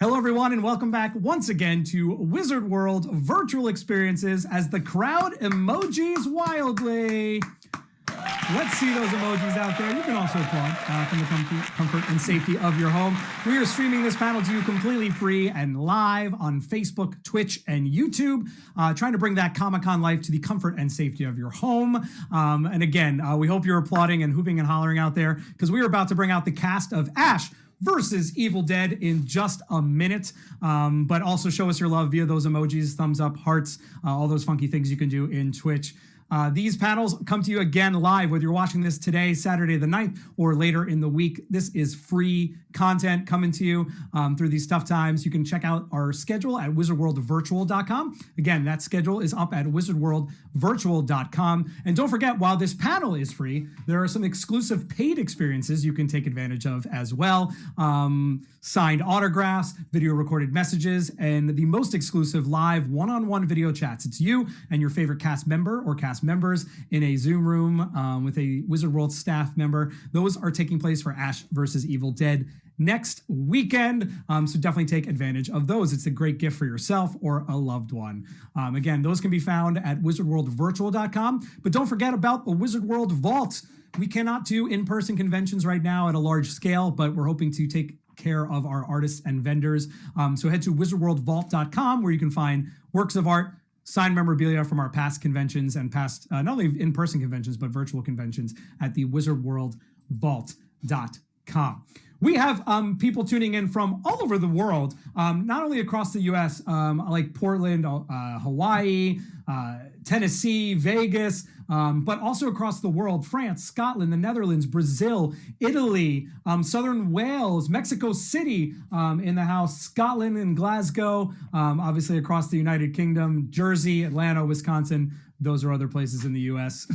Hello, everyone, and welcome back once again to Wizard World Virtual Experiences as the crowd emojis wildly. Let's see those emojis out there. You can also applaud from the comfort and safety of your home. We are streaming this panel to you completely free and live on Facebook, Twitch, and YouTube, trying to bring that Comic-Con life to the comfort and safety of your home. And again, we hope you're applauding and hooping and hollering out there because we are about to bring out the cast of Ash versus Evil Dead in just a minute, but also show us your love via those emojis, thumbs up, hearts, all those funky things you can do in Twitch. These panels come to you again live, whether you're watching this today, Saturday the 9th, or later in the week. This is free content coming to you through these tough times. You can check out our schedule at wizardworldvirtual.com. Again, that schedule is up at wizardworldvirtual.com. And don't forget, while this panel is free, there are some exclusive paid experiences you can take advantage of as well. Signed autographs, video recorded messages, and the most exclusive live one-on-one video chats. It's you and your favorite cast member or cast members in a Zoom room with a Wizard World staff member. Those are taking place for Ash versus Evil Dead next weekend, so definitely take advantage of those. It's a great gift for yourself or a loved one. Again, those can be found at wizardworldvirtual.com, but don't forget about the Wizard World Vault. We cannot do in-person conventions right now at a large scale, but we're hoping to take care of our artists and vendors. So head to wizardworldvault.com where you can find works of art, signed memorabilia from our past conventions and past, not only in-person conventions, but virtual conventions at the wizardworldvault.com. We have people tuning in from all over the world, not only across the U.S., like Portland, Hawaii, Tennessee, Vegas, but also across the world: France, Scotland, the Netherlands, Brazil, Italy, Southern Wales, Mexico City in the house, Scotland and Glasgow, obviously across the United Kingdom, Jersey, Atlanta, Wisconsin. Those are other places in the U.S.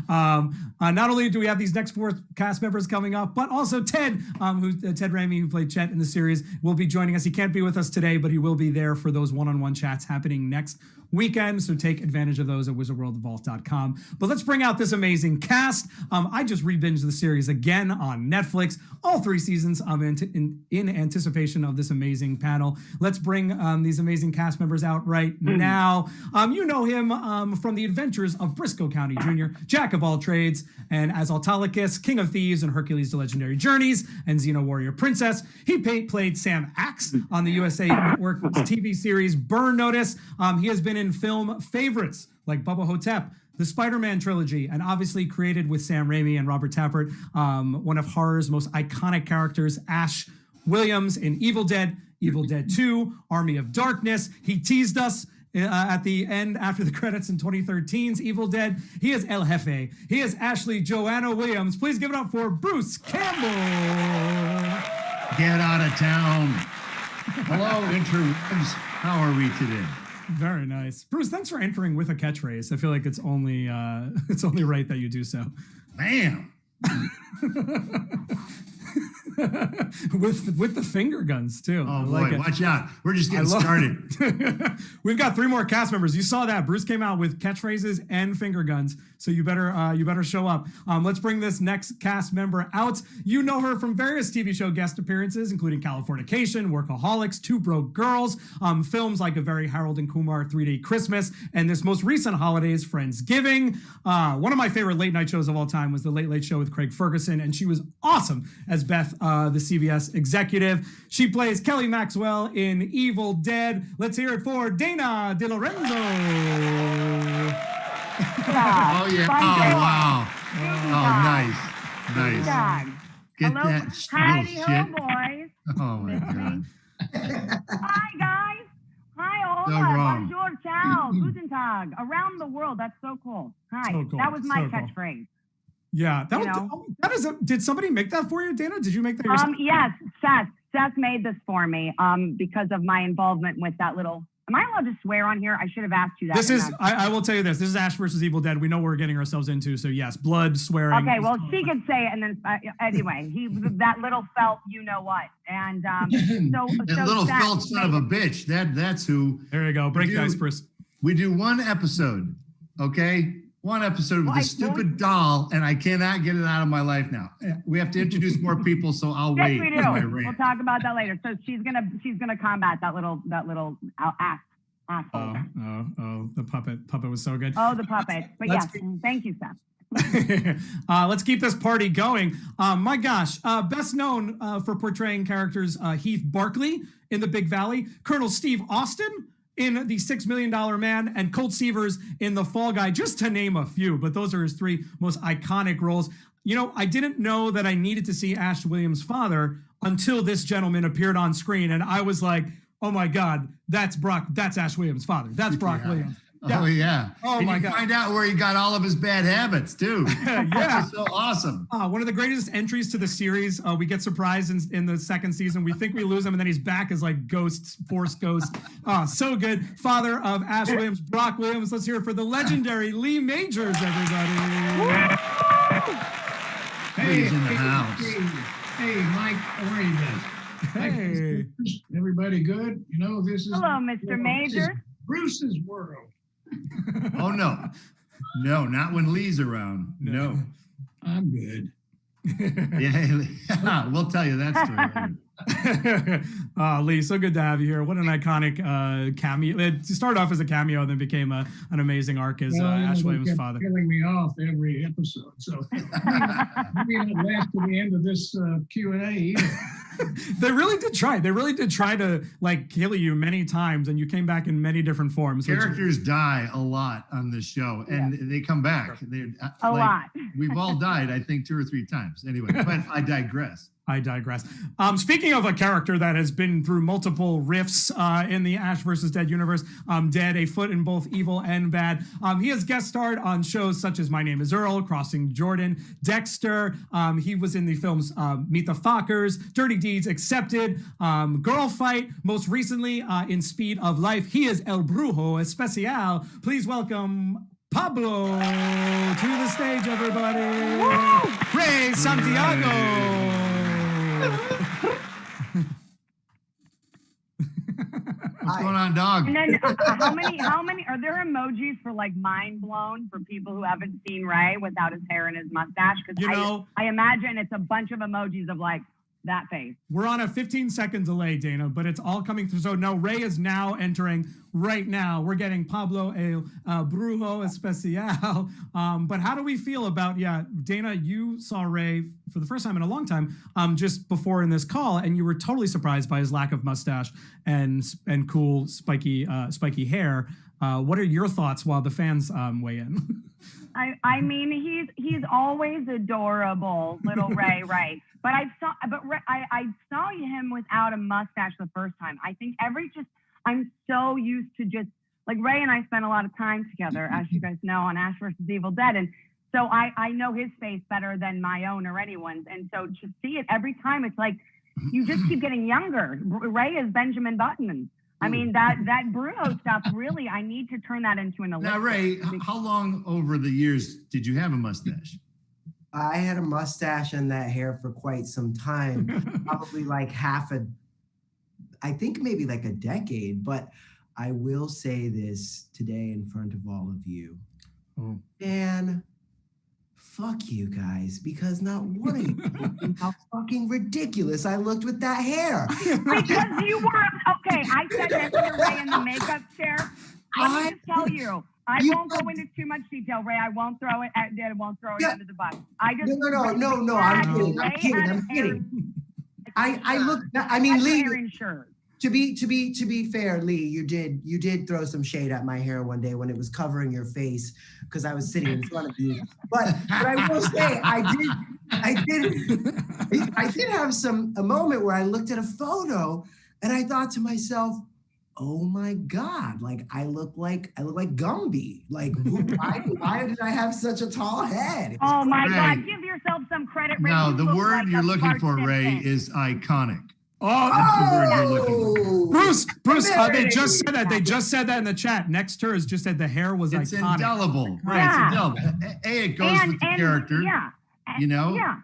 Not only do we have these next four cast members coming up, but also Ted, Ted Raimi, who played Chet in the series, will be joining us. He can't be with us today, but he will be there for those one-on-one chats happening next weekend. So take advantage of those at wizardworldvault.com. But let's bring out this amazing cast. I just re-binged the series again on Netflix, all 3 seasons. I'm in anticipation of this amazing panel. Let's bring these amazing cast members out right now. You know him from the Adventures of Briscoe County Jr., Jack of all trades, and as Autolycus, King of Thieves, and Hercules: The Legendary Journeys, and Xena Warrior Princess. He played Sam Axe on the USA Network TV series Burn Notice. He has been in film favorites like Bubba Hotep, the Spider-Man trilogy, and obviously created with Sam Raimi and Robert Tappert, one of horror's most iconic characters, Ash Williams in Evil Dead 2, Army of Darkness. He teased us at the end after the credits in 2013's Evil Dead. He is El Jefe. He is Ashley Joanna Williams. Please give it up for Bruce Campbell. Get out of town. Hello, interwebs. How are we today? Very nice. Bruce, thanks for entering with a catchphrase. I feel like it's only right that you do so. Bam. with the finger guns too. Oh boy, watch out. We're just getting started. We've got 3 more cast members. You saw that. Bruce came out with catchphrases and finger guns. So you better show up. Let's bring this next cast member out. You know her from various TV show guest appearances, including Californication, Workaholics, Two Broke Girls, films like A Very Harold and Kumar 3-Day Christmas, and this most recent holidays, Friendsgiving. One of my favorite late night shows of all time was The Late Late Show with Craig Ferguson, and she was awesome as Beth, the CBS executive. She plays Kelly Maxwell in Evil Dead. Let's hear it for Dana De Lorenzo. Oh, yeah. Oh, wow. Oh, nice. Get Hello. that Howdy, shit. hello, boys. Oh, my God. Hi, guys. Hi, So hola. wrong. Bonjour, ciao, guten tag. Around the world. That's so cool. Hi. So cool. That was my So cool. catchphrase. Yeah, that is. Did somebody make that for you, Dana? Did you make that yourself? Yes, Seth. Seth made this for me because of my involvement with that little. Am I allowed to swear on here? I should have asked you that. This is, I will tell you this. This is Ash versus Evil Dead. We know what we're getting ourselves into. So yes, blood, swearing. Okay, well, she could say it, and then anyway, that little felt, you know what, and That so little Seth felt son of a bitch. That's who. There you go. Break the ice, Bruce. We do one episode, okay? one episode with Well, this stupid doll, and I cannot get it out of my life now. We have to introduce more people, so I'll Yes, wait we for my do. rant. We'll talk about that later. So she's gonna combat that little asshole. Oh, the puppet was so good. Oh, the puppet. But Let's yes, thank you, Seth. Let's keep this party going. My gosh, best known for portraying characters Heath Barkley in The Big Valley, Colonel Steve Austin in The $6 Million Man, and Colt Seavers in The Fall Guy, just to name a few. But those are his three most iconic roles. You know, I didn't know that I needed to see Ash Williams' father until this gentleman appeared on screen, and I was like, oh my God, that's Ash Williams' father. That's Brock Williams. Yeah. Oh yeah. Oh and my you God. Find out where he got all of his bad habits too. Yeah. So awesome. One of the greatest entries to the series. We get surprised in the second season. We think we lose him, and then he's back as like Force Ghost. So good. Father of Ash Williams, Brock Williams. Let's hear it for the legendary Lee Majors, everybody. He's in the house. Hey, Mike, how are you guys? Hey. Everybody good? You know, this is... Hello, Mr. Major. Bruce's world. Oh no. No, not when Lee's around. No. I'm good. Yeah, we'll tell you that story later. Lee, so good to have you here. What an iconic cameo. It started off as a cameo, then became an amazing arc as Ash Williams' father. Killing me off every episode, so maybe not last to the end of this Q&A either. They really did try. They really did try to like kill you many times, and you came back in many different forms. Characters die a lot on this show, and they come back. They're A lot. We've all died, I think, 2 or 3 times. Anyway, but I digress. Speaking of a character that has been through multiple rifts in the Ash vs. Dead universe, Dead, a foot in both evil and bad. He has guest starred on shows such as My Name is Earl, Crossing Jordan, Dexter. He was in the films Meet the Fockers, Dirty Deeds Accepted, Girl Fight, most recently in Speed of Life. He is El Brujo Especial. Please welcome Pablo to the stage, everybody. Woo! Ray Santiago. What's going on, dog? And then how many are there emojis for like mind blown for people who haven't seen Ray without his hair and his mustache? Because I imagine it's a bunch of emojis of like that face. We're on a 15-second delay, Dana, but it's all coming through. So no, Ray is now entering right now. We're getting Pablo El Brujo Especial. But how do we feel about, Dana, you saw Ray for the first time in a long time just before in this call, and you were totally surprised by his lack of mustache and cool spiky hair. What are your thoughts while the fans weigh in? I mean, he's always adorable, little Ray, right? But I saw him without a mustache the first time. I think I'm so used to just like Ray and I spent a lot of time together, as you guys know, on Ash vs. Evil Dead, and so I know his face better than my own or anyone's, and so to see it every time, it's like you just keep getting younger. Ray is Benjamin Button. I mean, that Bruno stuff, really, I need to turn that into an elixir. Now, Ray, how long over the years did you have a mustache? I had a mustache and that hair for quite some time, probably like I think maybe like a decade, but I will say this today in front of all of you. Oh. Man, fuck you guys, because not one of you think how fucking ridiculous I looked with that hair. Because you were, okay, I said that to Ray in the makeup chair. Let me just tell you. I won't go into too much detail, Ray. I won't throw it under the bus. I just No. I'm kidding. I look. I mean, Lee. To be fair, Lee, you did throw some shade at my hair one day when it was covering your face because I was sitting in front of you. But I will say, I did have a moment where I looked at a photo and I thought to myself, oh my God, like I look like Gumby. Like why did I have such a tall head? Oh my God, give yourself some credit, Ray. No, the word you're looking for, Ray, is iconic. Oh, that's the word you're looking for. Bruce, they just said that. They just said that in the chat. Next hers just said the hair was it's iconic. Indelible. Right, Yeah. it's indelible. It goes with the character. Yeah. You know? Yeah.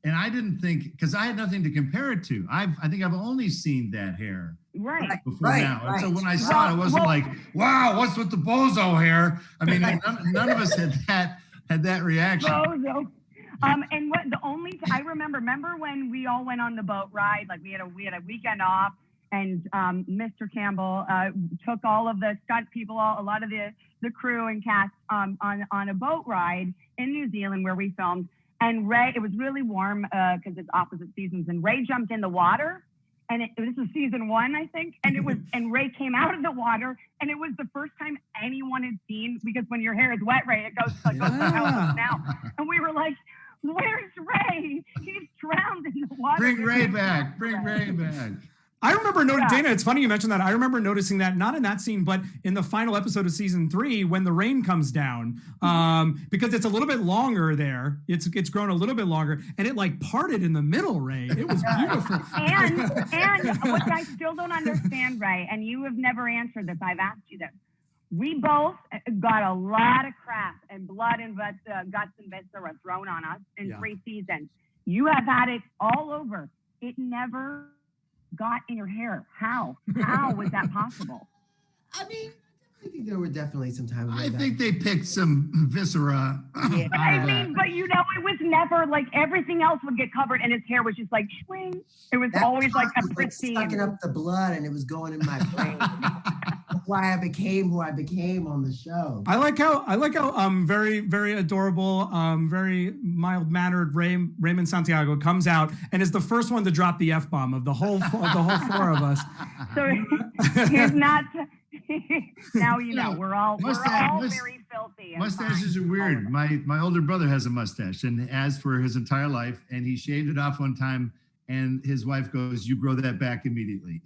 And I didn't think, because I had nothing to compare it to. I think I've only seen that hair Right. before now. And so when I saw it, it wasn't like, wow, what's with the bozo hair? I mean, none of us had that reaction. Bozo. And what I remember when we all went on the boat ride, like we had a weekend off, and Mr. Campbell took all of the stunt people, a lot of the crew and cast on a boat ride in New Zealand where we filmed. And Ray, it was really warm because it's opposite seasons, and Ray jumped in the water. And this was season 1, I think. And Ray came out of the water, and it was the first time anyone had seen, because when your hair is wet, Ray, it goes now. And we were like, where's Ray? He's drowned in the water. Bring Ray back. Bring Ray back. I remember Dana, it's funny you mentioned that. I remember noticing that, not in that scene, but in the final episode of season 3 when the rain comes down, because it's a little bit longer there. It's grown a little bit longer, and it like parted in the middle, Ray. It was beautiful. And what I still don't understand, Ray, and you have never answered this, I've asked you this. We both got a lot of crap and blood and guts and viscera thrown on us in 3 seasons. You have had it all over. It never got in your hair. How was that possible? I mean, I think there were definitely some times. I think they picked some viscera. Yeah. But it was never like everything else would get covered, and his hair was just like swing. It was always like a pristine. Sucking up the blood, and it was going in my brain. That's why I became who I became on the show. I like how very, very adorable, very mild mannered Raymond Santiago comes out and is the first one to drop the F-bomb of the whole 4 of us. So he's not. Now you know we're all very filthy. Mustaches are weird. My older brother has a mustache and has for his entire life, and he shaved it off one time, and his wife goes, "You grow that back immediately."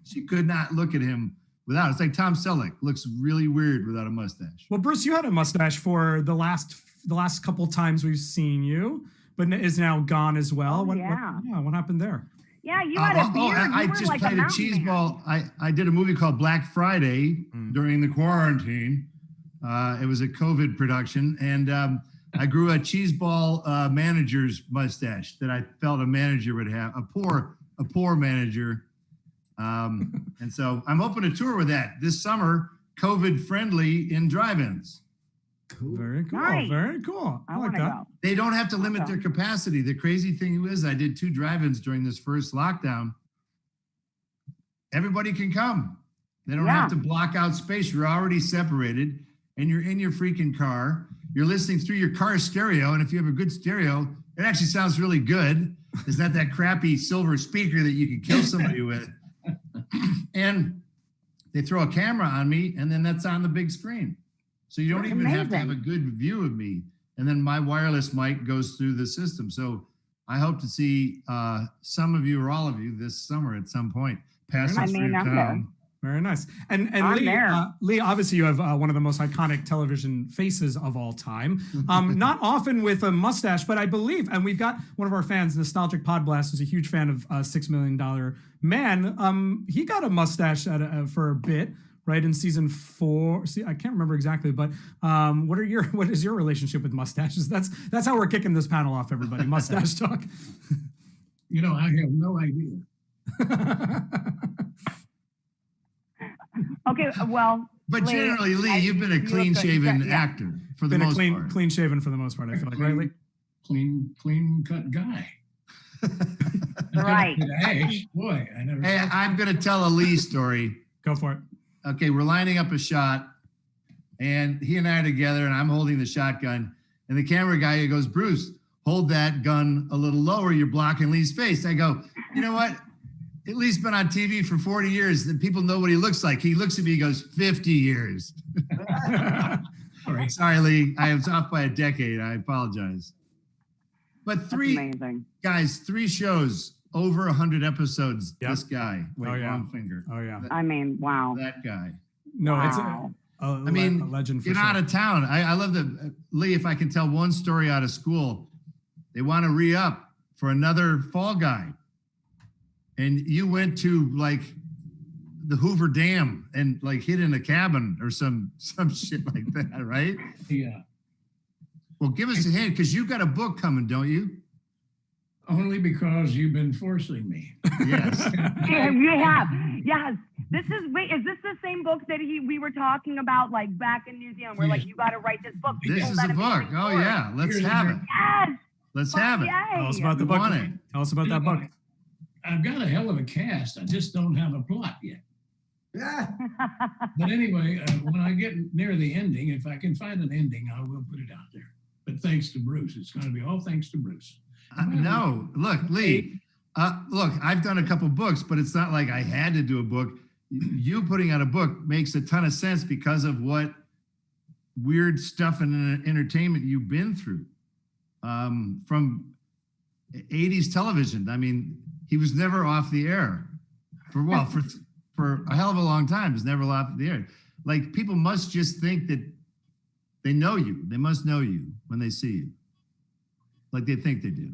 She could not look at him without. It's like Tom Selleck looks really weird without a mustache. Well, Bruce, you had a mustache for the last couple times we've seen you, but is now gone as well. What happened there? Yeah, you had a beard. I just like played a cheese ball. I did a movie called Black Friday during the quarantine. It was a COVID production, and I grew a cheese ball manager's mustache that I felt a manager would have, a poor manager. And so I'm hoping to tour with that this summer, COVID friendly in drive-ins. Cool. Very cool. Nice. Very cool. I like that. Go. They don't have to limit their capacity. The crazy thing is I did 2 drive-ins during this first lockdown. Everybody can come. They don't have to block out space. You're already separated, and you're in your freaking car. You're listening through your car stereo, and if you have a good stereo, it actually sounds really good. It's not that crappy silver speaker that you can kill somebody with. And they throw a camera on me, and then that's on the big screen. So you don't even have to have a good view of me. And then my wireless mic goes through the system. So I hope to see some of you or all of you this summer at some point. Pass us through town. Very nice. And Lee, obviously you have one of the most iconic television faces of all time. Not often with a mustache, but I believe, and we've got one of our fans, Nostalgic Podblast, who's a huge fan of $6 Million Man. He got a mustache for a bit, right, in season 4. See, I can't remember exactly, but what is your relationship with mustaches? That's how we're kicking this panel off, everybody. Mustache talk. I have no idea. Okay, well. But generally, Lee, you've been a clean-shaven actor for the most part. Clean-shaven for the most part, I feel like, right, Lee? Clean-cut guy. Right. Boy, I never. Hey, I'm going to tell a Lee story. Go for it. Okay, we're lining up a shot, and he and I are together, and I'm holding the shotgun, and the camera guy goes, "Bruce, hold that gun a little lower. You're blocking Lee's face." I go, "You know what? Lee's been on TV for 40 years, and people know what he looks like." He looks at me, he goes, 50 years. Sorry, Lee. I was off by a decade. I apologize. But 3 shows, over 100 episodes. Yep. This guy. Wait, wrong finger. Oh, yeah. Wow. That guy. No, wow. It's a legend for get sure. Out of town. I love that. Lee, if I can tell one story out of school, they want to re-up for another Fall Guy. And you went to like the Hoover Dam and like hid in a cabin or some shit like that, right? Yeah. Oh, Well, give us a hint because you got a book coming, don't you? Only because you've been forcing me. Yes. You have. Yes. Is this the same book that we were talking about like back in New Zealand? We're like, you got to write this book. This is a book. Oh yeah, let's have it. Yes. Let's have it. Tell us about the book. Tell us about that book. I've got a hell of a cast. I just don't have a plot yet. But anyway, when I get near the ending, if I can find an ending, I will put it out there. But thanks to Bruce, it's going to be all thanks to Bruce. No, look, Lee. Look, I've done a couple books, but it's not like I had to do a book. You putting out a book makes a ton of sense because of what weird stuff in entertainment you've been through. From 80s television. I mean, he was never off the air for a hell of a long time. He was never off the air. Like, people must just think that they know you. They must know you when they see you. Like they think they do.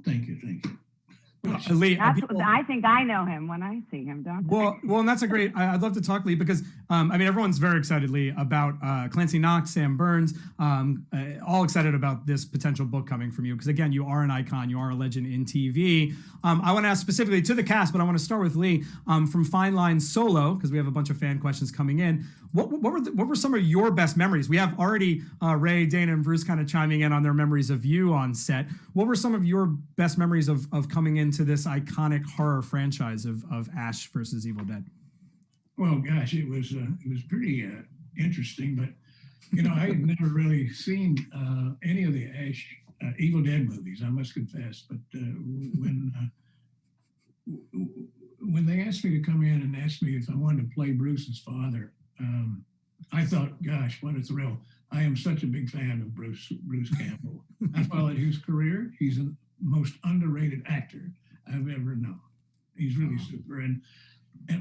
Thank you. Lee, I think I know him when I see him, don't I? Well, and that's a great. I'd love to talk, Lee, because I mean, everyone's very excited, Lee, about Clancy Knox, Sam Burns, all excited about this potential book coming from you. Because again, you are an icon, you are a legend in TV. I want to ask specifically to the cast, but I want to start with Lee from Fine Line Solo, because we have a bunch of fan questions coming in. What were some of your best memories? We have already Ray, Dana, and Bruce kind of chiming in on their memories of you on set. What were some of your best memories of coming into this iconic horror franchise of Ash versus Evil Dead? Well, gosh, it was pretty interesting, but I had never really seen any of the Ash Evil Dead movies, I must confess. But when they asked me to come in and asked me if I wanted to play Bruce's father, I thought, gosh, what a thrill. I am such a big fan of Bruce Campbell. I followed his career. He's the most underrated actor I've ever known. He's really super. And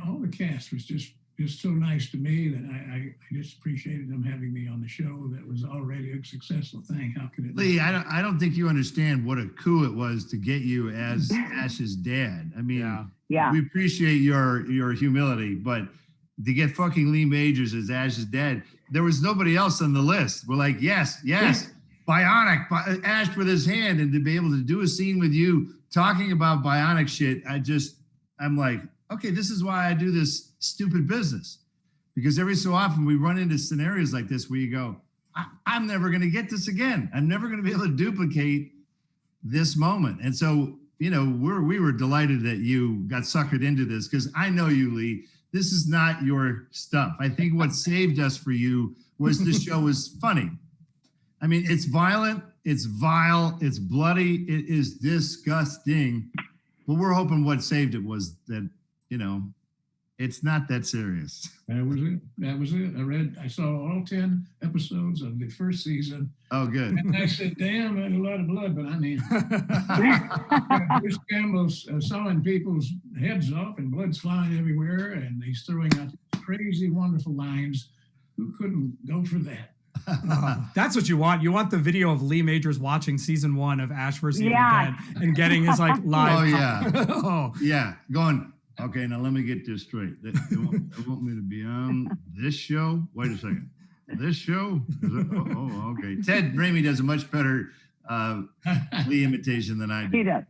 all the cast was just so nice to me that I just appreciated them having me on the show. That was already a successful thing. How could it Lee, I don't think you understand what a coup it was to get you as Ash's dad. I mean, we appreciate your humility, but to get fucking Lee Majors as Ash's dad, there was nobody else on the list. We're like, yes, bionic, Ash with his hand, and to be able to do a scene with you talking about bionic shit, I'm like, okay, this is why I do this stupid business. Because every so often we run into scenarios like this where you go, I'm never going to get this again. I'm never going to be able to duplicate this moment. And so, we were delighted that you got suckered into this, because I know you, Lee. This is not your stuff. I think what saved us for you was the show was funny. I mean, it's violent, it's vile, it's bloody, it is disgusting. But we're hoping what saved it was that, it's not that serious. That was it. I saw all 10 episodes of the first season. Oh, good. And I said, damn, that's a lot of blood, but I mean, Bruce Campbell's sawing people's heads off and blood's flying everywhere, and he's throwing out these crazy, wonderful lines. Who couldn't go for that? That's what you want. You want the video of Lee Majors watching season 1 of Ash vs. Evil Dead and getting his live. Going, okay, now let me get this straight. They want me to be on this show? Wait a second. This show? Okay. Ted Raimi does a much better Lee imitation than I do. He does.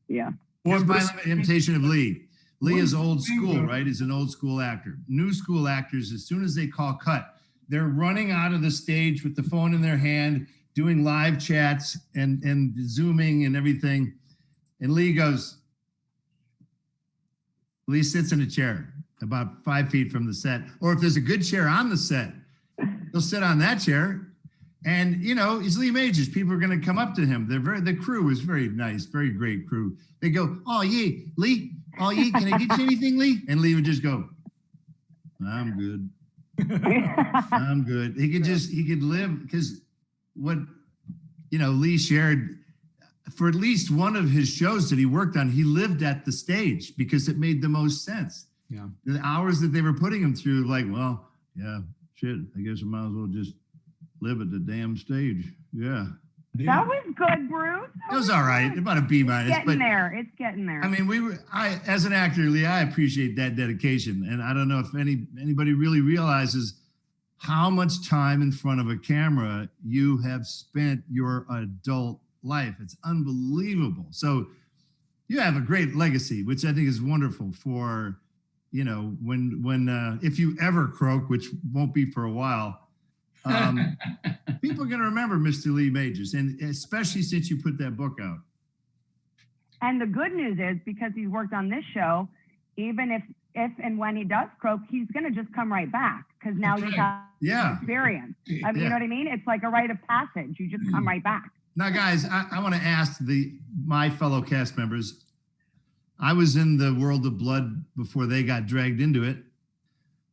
Yeah. What's my imitation of Lee? Lee is old school, right? He's an old school actor. New school actors, as soon as they call cut, they're running out of the stage with the phone in their hand, doing live chats and Zooming and everything. And Lee sits in a chair about 5 feet from the set. Or if there's a good chair on the set, he'll sit on that chair. And, he's Lee Majors. People are going to come up to him. The crew is very nice, very great crew. They go, oh, yeah, Lee. Oh, yeah, can I get you anything, Lee? And Lee would just go, I'm good. I'm good. He could live, because what, Lee shared for at least one of his shows that he worked on, he lived at the stage because it made the most sense. Yeah. The hours that they were putting him through, like, well, yeah, shit, I guess I might as well just live at the damn stage. Yeah. That was good, Bruce. It was all right. About a B-. It's getting there. I mean, as an actor, Lee, I appreciate that dedication. And I don't know if anybody really realizes how much time in front of a camera you have spent your adult life. It's unbelievable. So you have a great legacy, which I think is wonderful for you know, when if you ever croak, which won't be for a while, people are going to remember Mr. Lee Majors, and especially since you put that book out. And the good news is, because he's worked on this show, even if and when he does croak, he's going to just come right back, because now you have experience. I mean, you know what I mean? It's like a rite of passage. You just come right back. Now, guys, I want to ask my fellow cast members. I was in the world of blood before they got dragged into it.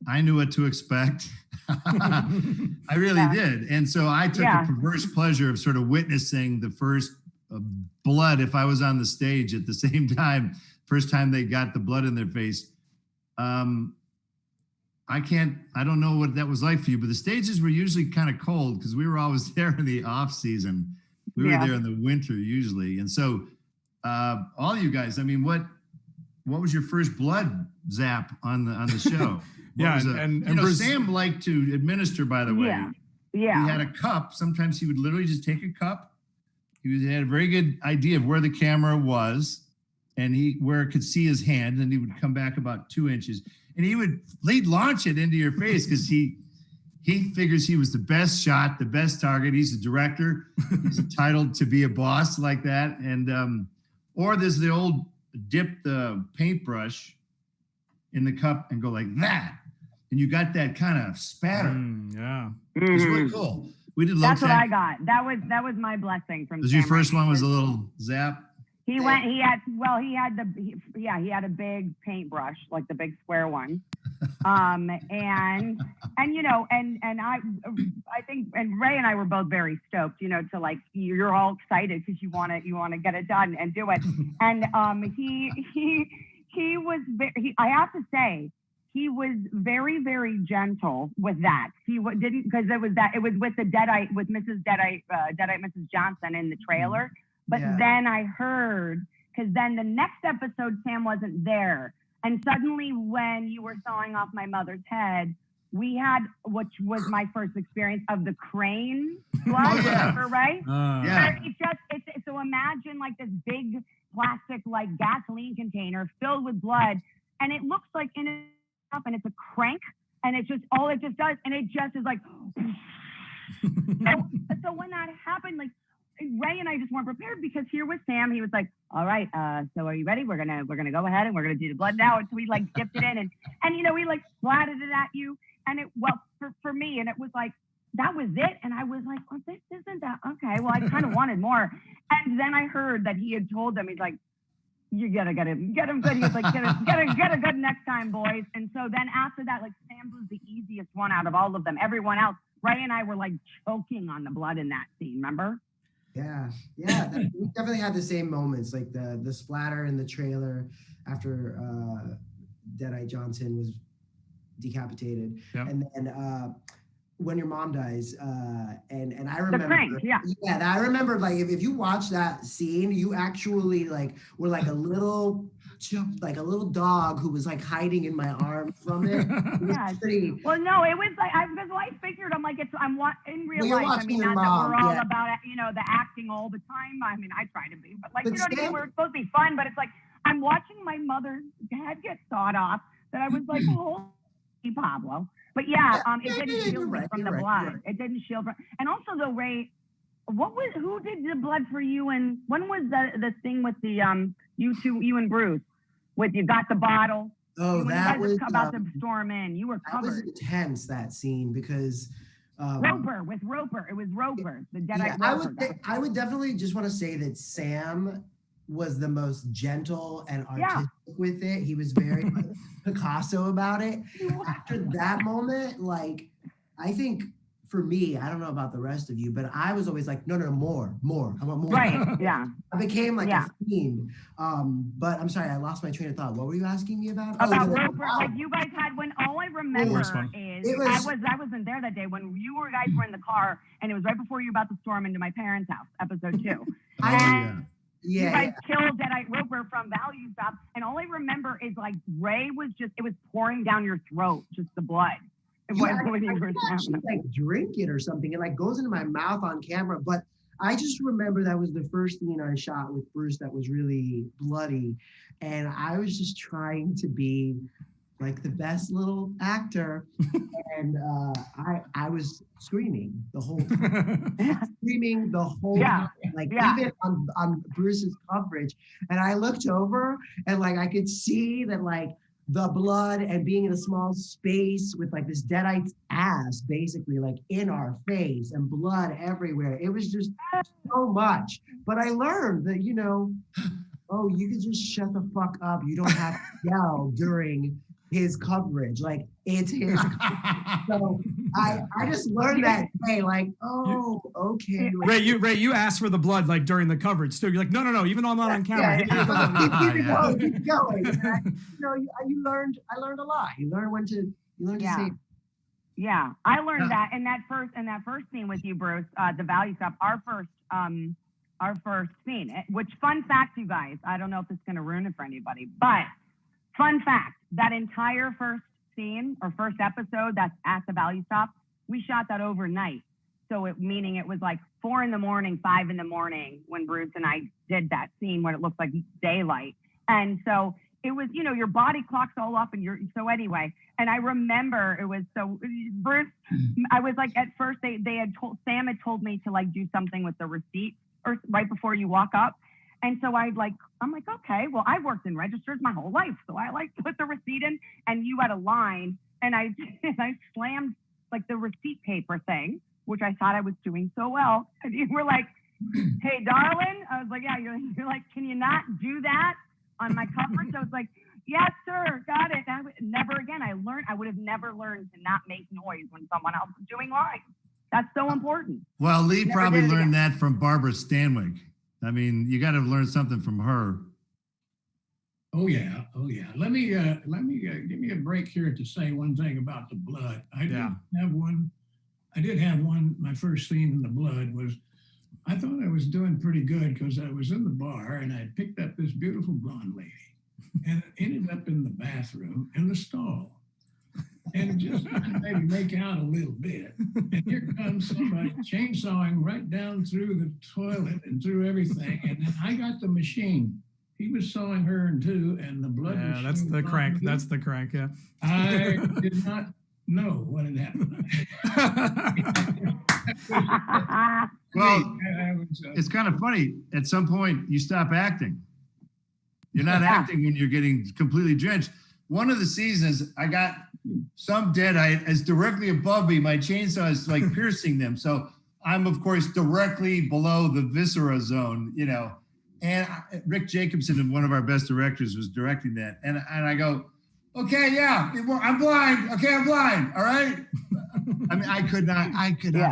I knew what to expect. I really did. And so I took a perverse pleasure of sort of witnessing the first blood, if I was on the stage at the same time, first time they got the blood in their face. I don't know what that was like for you, but the stages were usually kind of cold because we were always there in the off season. We were there in the winter usually. And so all you guys, I mean, what was your first blood zap on the show? And Sam liked to administer, by the way. He had a cup. Sometimes he would literally just take a cup. He had a very good idea of where the camera was and where it could see his hand, and he would come back about 2 inches, and he'd launch it into your face because he figures he was the best shot, the best target. He's a director. He's entitled to be a boss like that. And or there's the old dip the paintbrush in the cup and go like that, and you got that kind of spatter. It was really cool. We did. That's what I got. That was my blessing from. Was your first one was a little zap? He had a big paintbrush, like the big square one. And you know, and I think, and Ray and I were both very stoked, you know, to like, you're all excited because you want to get it done and do it. And he was I have to say, he was very, very gentle with that. He didn't, because it was with the Deadite, with Mrs. Deadite, Mrs. Johnson in the trailer. But then I heard, because then the next episode, Sam wasn't there. And suddenly when you were sawing off my mother's head, we had, which was my first experience of the crane blood, right? So imagine like this big plastic, like gasoline container filled with blood. And it looks like and it's a crank, and it just does, and it just is like. So when that happened, like Ray and I just weren't prepared, because here was Sam. He was like, "All right, so are you ready? We're gonna go ahead and we're gonna do the blood now." And so we like dipped it in, and you know, we like splattered it at you, and it for me, and it was like, that was it, and I was like, "Well, this isn't that okay." Well, I kind of wanted more, and then I heard that he had told them, he's like, "You gotta get him good." He's like, get a good next time, boys. And so then after that, like, Sam was the easiest one out of all of them. Everyone else, Ray and I were like choking on the blood in that scene. Remember? Yeah. We definitely had the same moments, like the splatter in the trailer after Deadite Johnson was decapitated, and then when your mom dies, and I remember, I remember, like, if you watch that scene, you actually like were like a little dog who was like hiding in my arms from it. Well, no, it was like, because I figured, I'm like, in real life. I mean, not that we're all about, you know, the acting all the time. I mean, I try to be, but like, you know what I mean? We're supposed to be fun, but it's like, I'm watching my mother's head get sawed off, that I was like, holy Pablo. But it didn't shield me from the blood. It didn't shield from, and also though, Ray, who did the blood for you, and when was the thing with the you and Bruce, with you got the bottle? Oh, that was about to storm in. You were covered. That was intense, that scene, because Roper. It was Roper, the Deadite Roper. I would definitely just want to say that Sam was the most gentle and artistic with it. He was very like, Picasso about it. After that moment, like, I think for me, I don't know about the rest of you, but I was always like, no, more. I want more. Right, yeah. I became like a fiend. But I'm sorry, I lost my train of thought. What were you asking me about? About Roper, like you guys had, when all I remember is, I wasn't there that day when you guys were in the car, and it was right before you were about to storm into my parents' house, episode 2. You guys killed Deadite Roper from Value Stop, and all I remember is like Ray was it was pouring down your throat, just the blood. I actually like drink it or something. It like goes into my mouth on camera, but I just remember that was the first scene I shot with Bruce that was really bloody, and I was just trying to be like the best little actor. And I was screaming the whole time. Screaming the whole time. Like even on Bruce's coverage. And I looked over and like I could see that like the blood and being in a small space with like this deadite's ass basically like in our face and blood everywhere. It was just so much. But I learned that, you know, oh, you can just shut the fuck up. You don't have to yell during his coverage. Like it's his. So I just learned that today. Like, oh, okay. Ray, you asked for the blood like during the coverage too. You're like, no. Even though I'm not on camera. Keep going. You know, you learned. I learned a lot. You learn when to. You learn to say. Yeah, I learned that in that first scene with you, Bruce. The value stuff. Our first scene. Which fun fact, you guys. I don't know if it's going to ruin it for anybody, but fun fact: that entire first scene or first episode that's at the value stop, we shot that overnight. So meaning it was like 4 a.m, 5 a.m. when Bruce and I did that scene when it looked like daylight. And so it was, you know, your body clock's all up and so anyway. And I remember it was so Bruce, I was like, at first Sam had told me to like do something with the receipt or right before you walk up. And so I'm like, okay, well, I've worked in registers my whole life. So I like put the receipt in and you had a line and I slammed like the receipt paper thing, which I thought I was doing so well. And you were like, hey, darling. I was like, yeah, you're like, can you not do that on my coverage? I was like, yes, sir, got it. Never again. I would have never learned to not make noise when someone else is doing lines. That's so important. Well, Lee probably learned that from Barbara Stanwyck. I mean, you got to learn something from her. Oh yeah. Let me give me a break here to say one thing about the blood. I did have one. My first scene in the blood was, I thought I was doing pretty good because I was in the bar and I picked up this beautiful blonde lady and it ended up in the bathroom in the stall. And just maybe make out a little bit. And here comes somebody chainsawing right down through the toilet and through everything. And then I got the machine. He was sawing her in two, and the blood was that's the crank. That's the crank, yeah. I did not know what had happened. Well, it's kind of funny. At some point, you stop acting. You're not acting when you're getting completely drenched. One of the seasons, I got some deadite as directly above me. My chainsaw is like piercing them. So I'm, of course, directly below the viscera zone, you know. And Rick Jacobson, one of our best directors, was directing that. And I go, okay, yeah, I'm blind. Okay, I'm blind. All right. I mean, I could not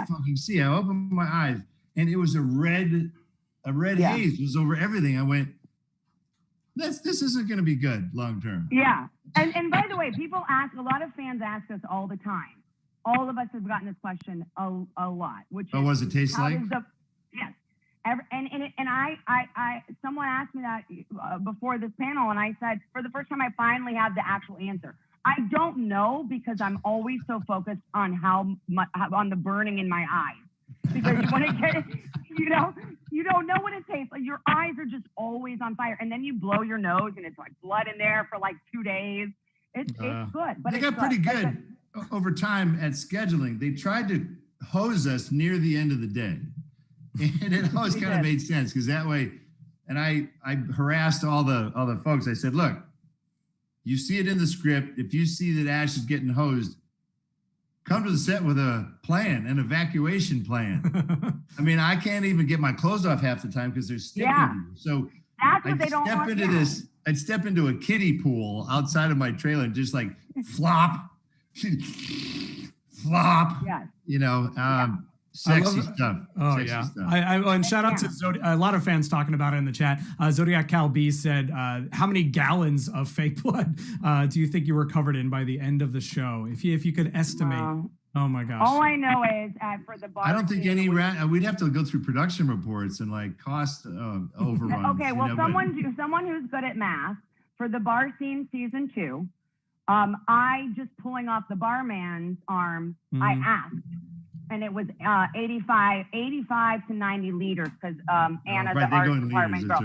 fucking see. I opened my eyes and it was a red haze was over everything. I went, this isn't going to be good long term. Yeah. And by the way, a lot of fans ask us all the time. All of us have gotten this question a lot, which is, what does it taste like? Yes. Someone asked me that before this panel, and I said, for the first time, I finally have the actual answer. I don't know because I'm always so focused on on the burning in my eyes. Because you want to get it, you don't know what it tastes like. Your eyes are just always on fire, and then you blow your nose, and it's like blood in there for like 2 days. It's good, but they got pretty good over time at scheduling. They tried to hose us near the end of the day, and it always kind of made sense because that way. And I harassed all the folks. I said, look, you see it in the script. If you see that Ash is getting hosed, come to the set with a plan, an evacuation plan. I mean, I can't even get my clothes off half the time because they're sticking to you. So I'd step into a kiddie pool outside of my trailer and just like flop, Yes. you know, sexy stuff. Oh, sexy yeah. Stuff. And shout out to Zodiac. A lot of fans talking about it in the chat. Zodiac Cal B said, how many gallons of fake blood do you think you were covered in by the end of the show? If you could estimate. Oh, my gosh. All I know is for the bar. I don't think we'd have to go through production reports and like cost overruns. Okay, well, someone who's good at math, for the bar scene season 2, I just pulling off the barman's arm, I asked. And it was 85 to 90 liters because Anna, the art department girl.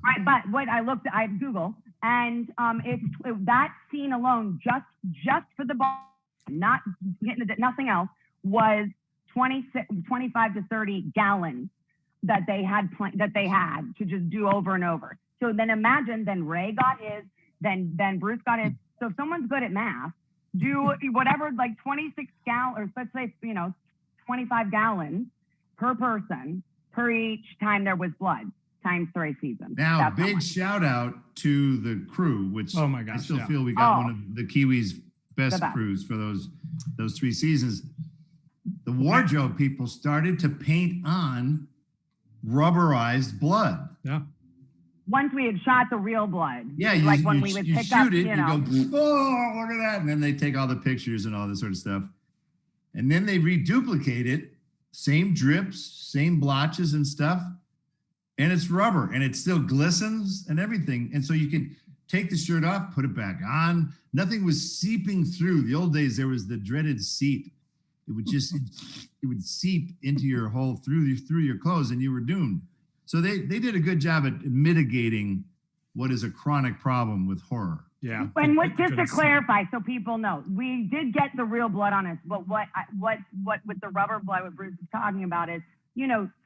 Right, but what I Google, And that scene alone, just for the ball, not getting nothing else, was 25 to 30 gallons that they had to just do over and over. So then imagine, then Ray got his, then Bruce got his. So if someone's good at math, do whatever, like 26 gallons, or let's say, 25 gallons per person per each time there was blood, times 3 seasons. Now, That's big shout out to the crew, which Oh my gosh, I still yeah. feel we got one of the Kiwis' best The best. crews for those 3 seasons. The wardrobe people started to paint on rubberized blood. Yeah. Once we had shot the real blood. Yeah, like when we would you pick shoot up, it, you know. you go, oh, look at that. And then they take all the pictures and all this sort of stuff. And then they reduplicate it, same drips, same blotches and stuff. And it's rubber and it still glistens and everything. And so you can take the shirt off, put it back on. Nothing was seeping through. The old days, there was the dreaded seep. It would seep into your hole through your clothes and you were doomed. So they did a good job at mitigating what is a chronic problem with horror. Yeah. And just to clarify, so people know, we did get the real blood on us, but what with the rubber blood, what Bruce is talking about is,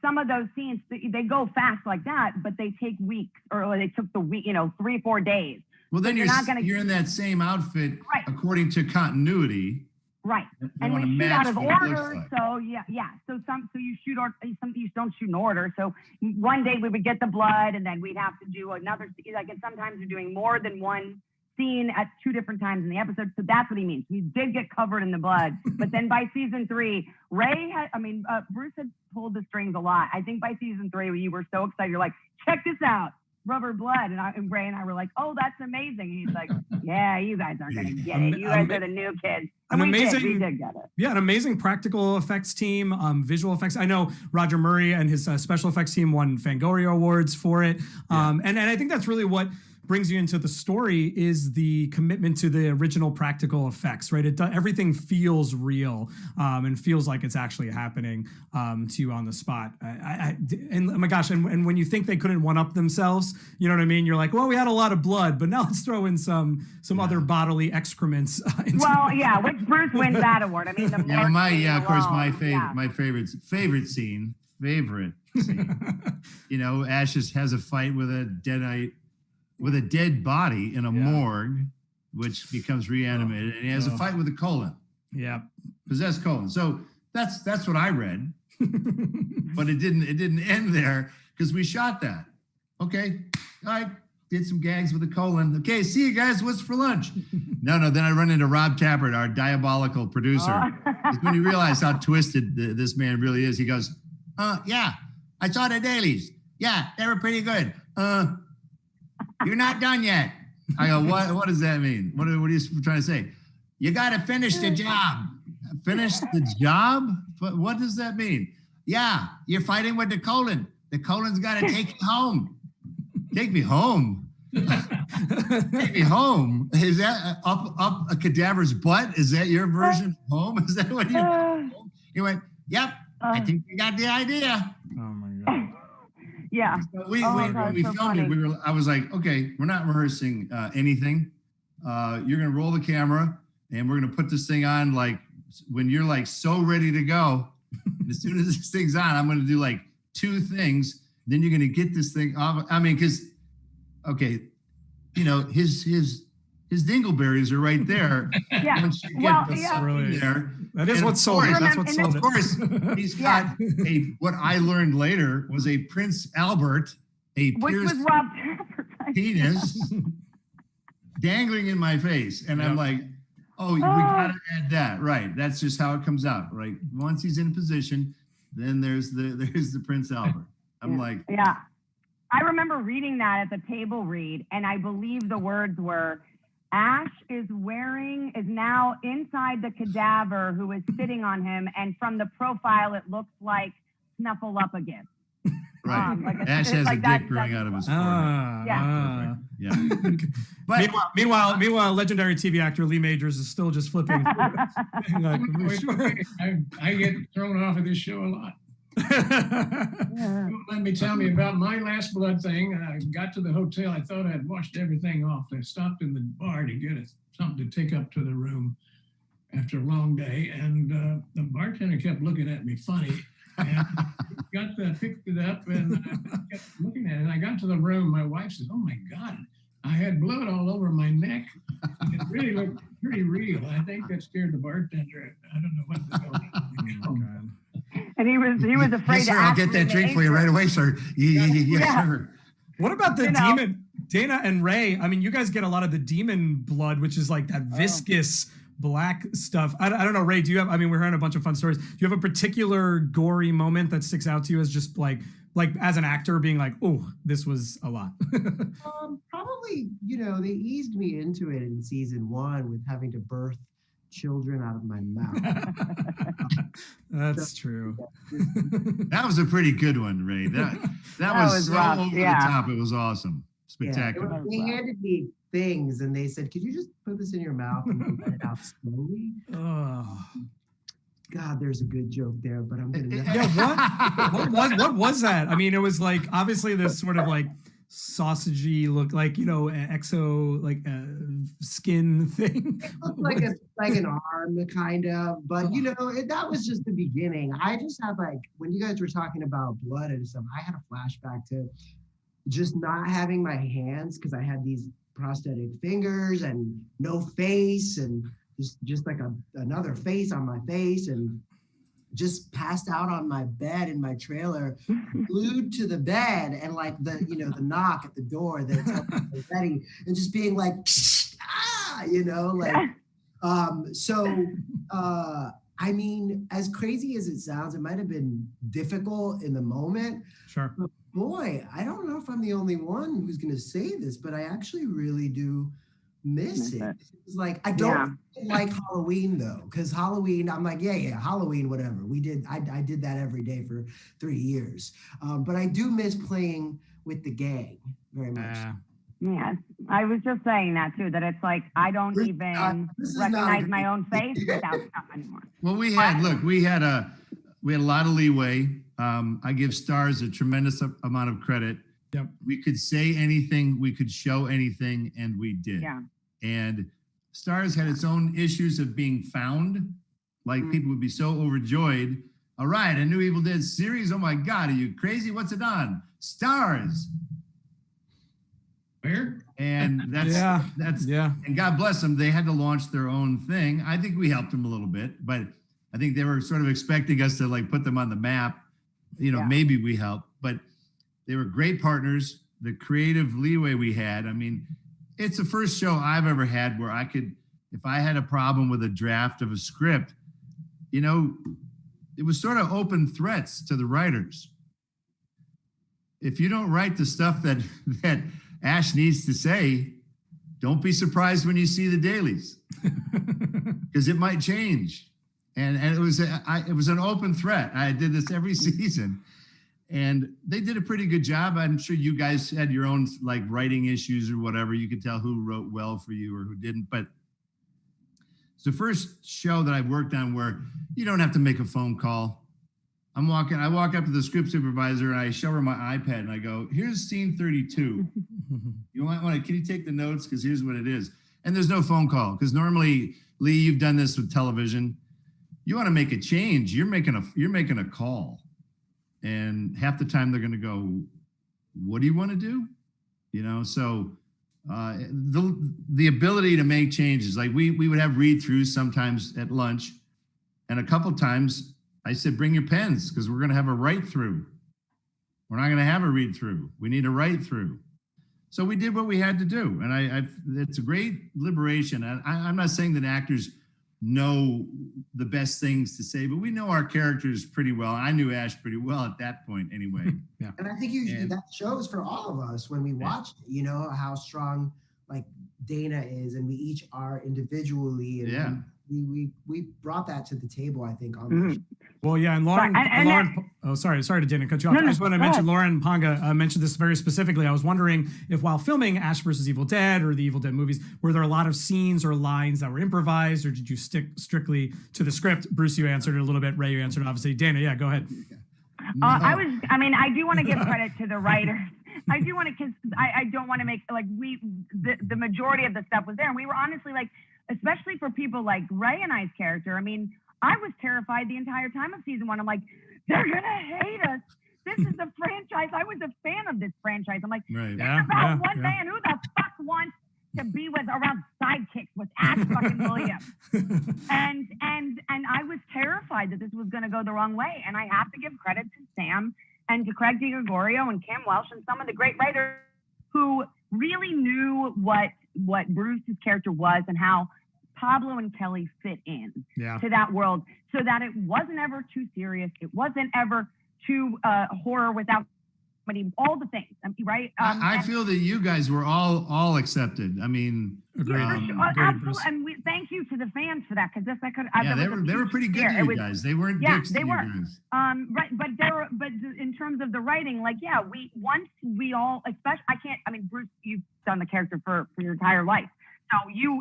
some of those scenes, they go fast like that, but they take weeks, or they took the week, 3-4 days. Well, then So you're in that same outfit, Right. according to continuity. Right. They And we wanna shoot match out of what it looks order. like. So yeah. So you shoot, or some you don't shoot in order. So one day we would get the blood, and then we'd have to do another, like, and sometimes we're doing more than one scene at 2 different times in the episode. So that's what he means. We did get covered in the blood, but then by season 3, Bruce had pulled the strings a lot. I think by season 3, you were so excited. You're like, check this out. Rubber blood. And Ray and I were like, oh, that's amazing. And he's like, yeah, you guys aren't going to get it. You guys are the new kids. And we did get it. Yeah, an amazing practical effects team, visual effects. I know Roger Murray and his special effects team won Fangoria Awards for it. And I think that's really what brings you into the story, is the commitment to the original practical effects, right? Everything feels real and feels like it's actually happening to you on the spot. And oh my gosh, and when you think they couldn't one up themselves, you know what I mean? You're like, well, we had a lot of blood, but now let's throw in some other bodily excrements. Which Bruce wins that award. I mean, the Of course, my favorite scene. Ash has a fight with a dead body in a morgue, which becomes reanimated, and he has a fight with a colon. Yeah, possessed colon. So that's what I read, but it didn't end there, because we shot that. Okay, I did some gags with a colon. Okay, see you guys. What's for lunch? No. Then I run into Rob Tappert, our diabolical producer. When you realize how twisted this man really is, he goes, "Yeah, I saw the dailies. Yeah, they were pretty good. You're not done yet." I go, what does that mean? What are you trying to say? You got to finish the job. Finish the job? What does that mean? Yeah, you're fighting with the colon. The colon's got to take you home. Take me home? Take me home? Is that up a cadaver's butt? Is that your version of home? Is that what you He went, yep, I think you got the idea. Oh my God. Yeah. So when we filmed it, I was like, okay, we're not rehearsing anything. You're gonna roll the camera, and we're gonna put this thing on like when you're like so ready to go. And as soon as this thing's on, I'm gonna do like 2 things. Then you're gonna get this thing off. I mean, because his dingleberries are right there. Yeah. There. That is what sold it. That's what sold it. Of course, he's got what I learned later was a Prince Albert, which was Rob Tappert. penis dangling in my face. And I'm like, we gotta add that. Right. That's just how it comes out. Right. Once he's in position, then there's the Prince Albert. I'm like, yeah. I remember reading that at the table read, and I believe the words were, Ash is now inside the cadaver who is sitting on him, and from the profile, it looks like Snuffleupagus. Right. Ash has a dick growing out of his forehead. Yeah. But meanwhile, legendary TV actor Lee Majors is still just flipping. I get thrown off of this show a lot. Let me tell me about my last blood thing. I got to the hotel. I thought I'd washed everything off. I stopped in the bar to get something to take up to the room after a long day. And the bartender kept looking at me funny. And picked it up and I kept looking at it. And I got to the room. My wife said, "Oh my God, I had blood all over my neck." And it really looked pretty real. I think that scared the bartender. I don't know what the hell. Oh, God. And he was afraid Yes, sir, to I'll ask get me that the drink for you age right group. away, sir. Yes, Yeah. sir. What about the You know. demon, Dana and Ray? I mean, you guys get a lot of the demon blood, which is like that viscous black stuff. I don't know, Ray, do you have, I mean, we're hearing a bunch of fun stories. Do you have a particular gory moment that sticks out to you as just like as an actor being like, oh, this was a lot? Probably, they eased me into it in season 1 with having to birth children out of my mouth. That's true. That was a pretty good one, Ray. That was so rough, over yeah. the top. It was awesome. Spectacular. They handed me things and they said, "Could you just put this in your mouth and let it out slowly?" Oh. God, there's a good joke there, but I'm gonna. Yeah, what was that? I mean, it was like obviously this sort of like sausagey look, like exo skin thing. It looked like an arm, kind of, but that was just the beginning. I just had when you guys were talking about blood and stuff, I had a flashback to just not having my hands because I had these prosthetic fingers and no face and just like another face on my face and just passed out on my bed in my trailer, glued to the bed, and the knock at the door that it's ready, and just being like, I mean, as crazy as it sounds, it might have been difficult in the moment. Sure. But boy, I don't know if I'm the only one who's going to say this, but I actually really do miss it. It's like, I don't like Halloween though, because Halloween, I'm like, yeah, Halloween, whatever. I did that every day for 3 years. But I do miss playing with the gang very much. Yes, I was just saying that too, that it's like, I don't even recognize my own face without stuff anymore. Well, we had a lot of leeway. I give stars a tremendous amount of credit. Yep. We could say anything, we could show anything, and we did. Yeah. And Stars had its own issues of being found. Like people would be so overjoyed. All right, a new Evil Dead series. Oh my God, are you crazy? What's it on? Stars. Where? And that's and God bless them. They had to launch their own thing. I think we helped them a little bit, but I think they were sort of expecting us to put them on the map. Maybe we helped, but they were great partners. The creative leeway we had. I mean, it's the first show I've ever had where I could, if I had a problem with a draft of a script, it was sort of open threats to the writers. If you don't write the stuff that Ash needs to say, don't be surprised when you see the dailies, because it might change. And it was an open threat. I did this every season. And they did a pretty good job. I'm sure you guys had your own writing issues or whatever. You could tell who wrote well for you or who didn't. But it's the first show that I've worked on where you don't have to make a phone call. I walk up to the script supervisor and I show her my iPad and I go, "Here's scene 32. Can you take the notes? Because here's what it is." And there's no phone call. Because normally, Lee, you've done this with television. You want to make a change, you're making a call. And half the time they're going to go, "What do you want to do?" So the ability to make changes, we would have read-throughs sometimes at lunch. And a couple times I said, "Bring your pens because we're going to have a write-through. We're not going to have a read-through. We need a write-through." So we did what we had to do. And it's a great liberation. And I'm not saying that actors know the best things to say, but we know our characters pretty well. I knew Ash pretty well at that point anyway. Yeah. And I think that shows for all of us when we watched it, how strong Dana is, and we each are individually, and we brought that to the table, I think, on the show. Well, yeah, and Lauren, sorry to Dana cut you off. I just want to mention Lauren Ponga mentioned this very specifically. I was wondering if while filming Ash vs. Evil Dead or the Evil Dead movies, were there a lot of scenes or lines that were improvised, or did you stick strictly to the script? Bruce, you answered it a little bit. Ray, you answered it, obviously. Dana, yeah, go ahead. I do want to give credit to the writers. I do want to, because I don't want to make, like, the majority of the stuff was there. And we were honestly, like, especially for people like Ray and I's character, I mean, I was terrified the entire time of season 1. I'm like, they're going to hate us. This is the franchise. I was a fan of this franchise. I'm like, right. Think about one man. Who the fuck wants to be around sidekicks with Ash fucking Williams? and I was terrified that this was going to go the wrong way. And I have to give credit to Sam and to Craig DiGregorio and Kim Welsh and some of the great writers who really knew what Bruce's character was and how Pablo and Kelly fit in to that world, so that it wasn't ever too serious. It wasn't ever too horror without all the things, right? I feel that you guys were all accepted. I mean, absolutely. And thank you to the fans for that, because they were pretty good to you guys. They weren't dicks to you guys. Right, but in terms of the writing, like, we all, especially, Bruce, you've done the character for your entire life. So you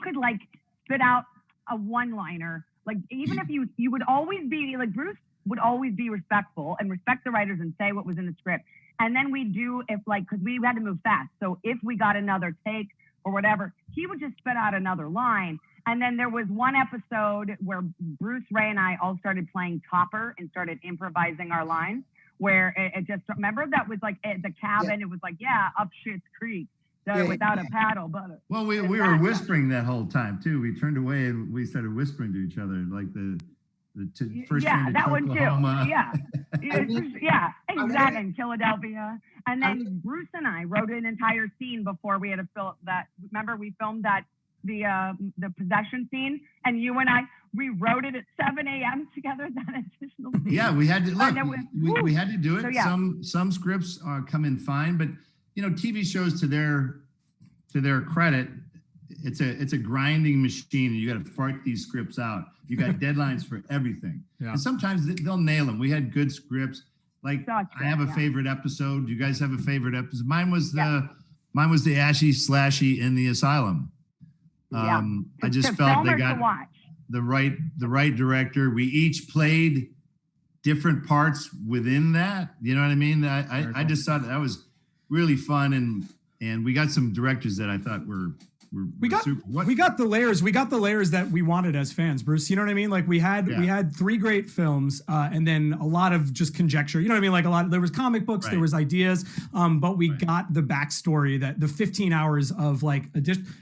could, like, spit out a one-liner, like, even if you would always be like, Bruce would always be respectful and respect the writers and say what was in the script. And then because we had to move fast. So if we got another take or whatever, he would just spit out another line. And then there was one episode where Bruce, Ray, and I all started playing Topper and started improvising our lines, where it just, remember that was like at the cabin, it was like, up Schitt's Creek. Without a paddle, but well, we were whispering that whole time too. We turned away and we started whispering to each other, like the first train to Oklahoma. Exactly, in Philadelphia. And then Bruce and I wrote an entire scene before we had to fill that. Remember, we filmed that the possession scene, and you and we wrote it at 7 a.m. together. That additional scene. Yeah, we had to look. We had to do it. So, some scripts come in fine, but TV shows, to their credit, it's a grinding machine, and you got to fart these scripts out. You got deadlines for everything, and sometimes they'll nail them. We had good scripts. Like, I have a favorite episode. Do you guys have a favorite episode? Mine was the Ashy Slashy in the asylum. I just felt they got the right director. We each played different parts within that. You know what I mean? I just thought that was really fun, and we got some directors that I thought were super. We got the layers. We got the layers that we wanted as fans, Bruce. You know what I mean? Like, we had 3 great films, and then a lot of just conjecture. You know what I mean? Like, there was comic books, there was ideas, but we got the backstory, that the 15 hours of, like,